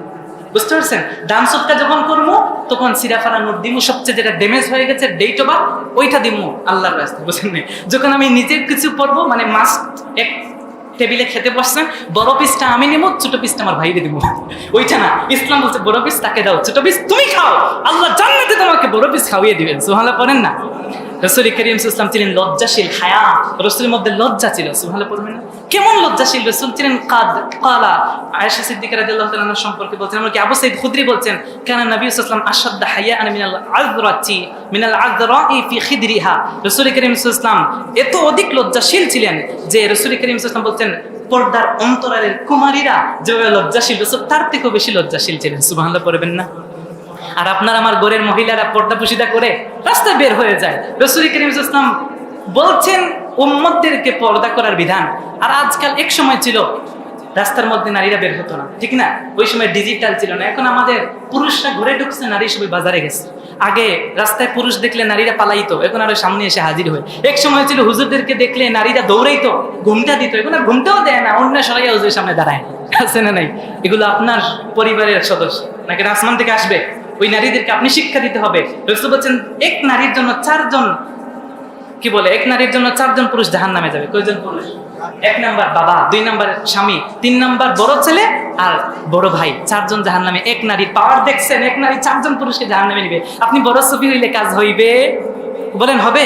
বুঝতে পারছেন? দান সদকা যখন করবো তখন সিরাফারা নোট দিমু, সবচেয়ে যেটা ড্যামেজ হয়ে গেছে ডেট ওভার ওইটা দিমু আল্লাহর রাস্তায়। বুঝছেন না? যখন আমি নিজের কিছু পড়বো, মানে মাছ এক টেবিলে খেতে বসছেন, বড় পিসটা আমি নেবো, ছোট পিসটা আমার ভাইকে দিব, ওইটা না। ইসলাম বলছে বড় পিস তাকে দাও, ছোট পিস তুমি খাও, আল্লাহ জান্নাতে তোমাকে বড় পিস খাওয়িয়ে দিবেন। সুবহানাল্লাহ পড়েন না? রাসূল করিম সাল্লাল্লাহু আলাইহি ওয়াসাল্লাম ছিলেন লজ্জাশীল, হায়া রাসূলের মধ্যে লজ্জা ছিল। সুবহানাল্লাহ পড়বেন না? কেমন লজ্জাশীল রাসূল ছিলেন। কালা আয়েশা সিদ্দিকা রাদিয়াল্লাহু তাআলা সম্পর্কে বলছেন, আমরা কি আবু সাঈদ খুদরি বলছেন, কানা নবী সাল্লাল্লাহু আলাইহি ওয়াসাল্লাম আশাদ্দা হায়াআন মিনাল আযরাই ফি খিদরিহা। রাসূল করিম সাল্লাল্লাহু আলাইহি ওয়াসাল্লাম এত অধিক লজ্জাশীল ছিলেন যে রাসূল করিম সাল্লাল্লাহু আলাইহি ওয়াসাল্লাম বলছেন পর্দার অন্তরালের কুমারীরা যেভাবে লজ্জাশীল, রাসূল তার থেকেও বেশি লজ্জাশীল ছিলেন। সুবহানাল্লাহ পড়বেন না? আর আপনার আমার ঘরের মহিলারা পর্দা পুশিদা করে রাস্তায় বের হয়ে যায়। রাসূল করিম সাল্লাল্লাহু আলাইহি ওয়াসাল্লাম বলছেন উম্মতদেরকে পর্দা করার বিধান। আর আজকাল এক সময় ছিল রাস্তার মধ্যে নারীরা বের হতো না, ঠিক না? ওই সময় ডিজিটাল ছিল না। এখন আমাদের পুরুষরা ঘরে ঢুকছে, নারী সবাই বাজারে গেছে। আগে রাস্তায় পুরুষ দেখলে নারীরা পালাইতো, এখন আরো সামনে এসে হাজির হয়। এক সময় ছিল হুজুরদেরকে দেখলে নারীরা দৌড়াইতো, ঘুমটা দিত, এখন আর ঘুমটাও দেয় না, অন্য সরাইয়া হুজুরের সামনে দাঁড়ায়। আছে না নাই? এগুলো আপনার পরিবারের সদস্য নাকি আসমান থেকে আসবে? ওই নারীদেরকে আপনি শিক্ষা দিতে হবে। রাসূল বলেন এক নারীর জন্য 4 জন, কি বলে, এক নারীর জন্য 4 জন পুরুষ জাহান্নামে যাবে। কয়জন পুরুষ? 1 নাম্বার বাবা, 2 নাম্বার স্বামী, 3 নাম্বার বড় ছেলে আর বড় ভাই। 4 জন জাহান্নামে। এক নারীর পাওয়ার দেখছেন? এক নারী 4 জন পুরুষকে জাহান্নামে নিবে। আপনি বড় ছবি হইলে কাজ হইবে? বলেন হবে?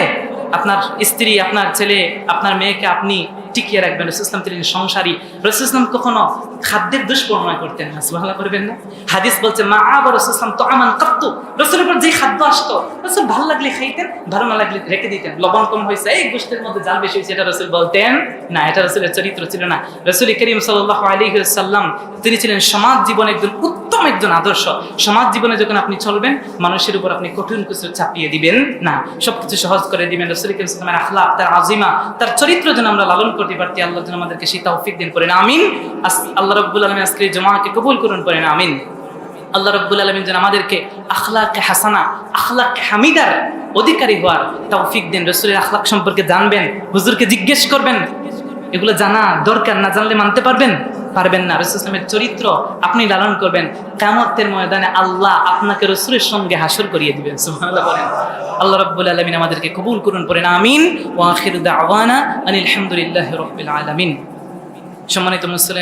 আপনার স্ত্রী, আপনার ছেলে, আপনার মেয়েকে আপনি টিকিয়ে রাখবেন। রাসূল সাল্লাল্লাহু আলাইহি ওয়াসাল্লাম শাড়ি। রাসূল সাল্লাল্লাহু কখনো খাদ্যের দুষ্পরিণয় করতেন না। সুবহানাল্লাহ করবেন না? হাদিস বলছে মা আবা রাসূল সাল্লাল্লাহু আলাইহি ওয়াসাল্লাম তাআমান কাত্তু। রাসূলের উপর যে খাদ্য আসতো রাসূল ভালো লাগলে খাইতেন, ভালো না লাগলে রেখে দিতেন। লবণ কম হয়েছে, এই গোশতের মধ্যে জাল বেশি হয়েছে, এটা রাসূল বলতেন না। এটা রাসূলের চরিত্র ছিল না। রাসূল করিম সাল্লাল্লাহু আলাইহি ওয়াসাল্লাম তিনি ছিলেন সমাজ জীবনে একজন উত্তম একজন আদর্শ। সমাজ জীবনে যখন আপনি চলবেন মানুষের উপর আপনি কঠিন কিছু চাপিয়ে দিবেন না, সবকিছু সহজ করে দিবেন। রাসূল করিম সাল্লাল্লাহু আলাইহি ওয়াসাল্লামের আখলাক, তার আজিমা, তার চরিত্র যেন আমরা লালন করতে পারি। আল্লাহ যেন আমাদেরকে সেই তৌফিক দিন করেন, আমিন। আল্লাহ রাব্বুল আলামিন আজকের জুমাকে কবুল করুন, করেন আমিন। আল্লাহ রাব্বুল আলামিন যেন আমাদেরকে আখলাকে হাসানা, আখলাকে হামিদার অধিকারী হওয়ার তৌফিক দিন। রাসূলের আখলাক সম্পর্কে জানবেন, হুজুরকে জিজ্ঞেস করবেন, এগুলো জানা দরকার। না জানলে মানতে পারবেন না। রাসূল সাল্লাল্লাহু চরিত্র আপনি লালন করবেন, কিয়ামতের ময়দানে আল্লাহ আপনাকে রাসূলের সঙ্গে হাসর করিয়ে দিবেন। সুবহানাল্লাহ বলেন। আল্লাহ রাব্বুল আলামিন আমাদেরকে কবুল করুন, পড়েন আমিন। ওয়া আখিরু দাওয়ানা আনিল হামদুলিল্লাহি রাব্বিল আলামিন। সম্মানিত মুসলিম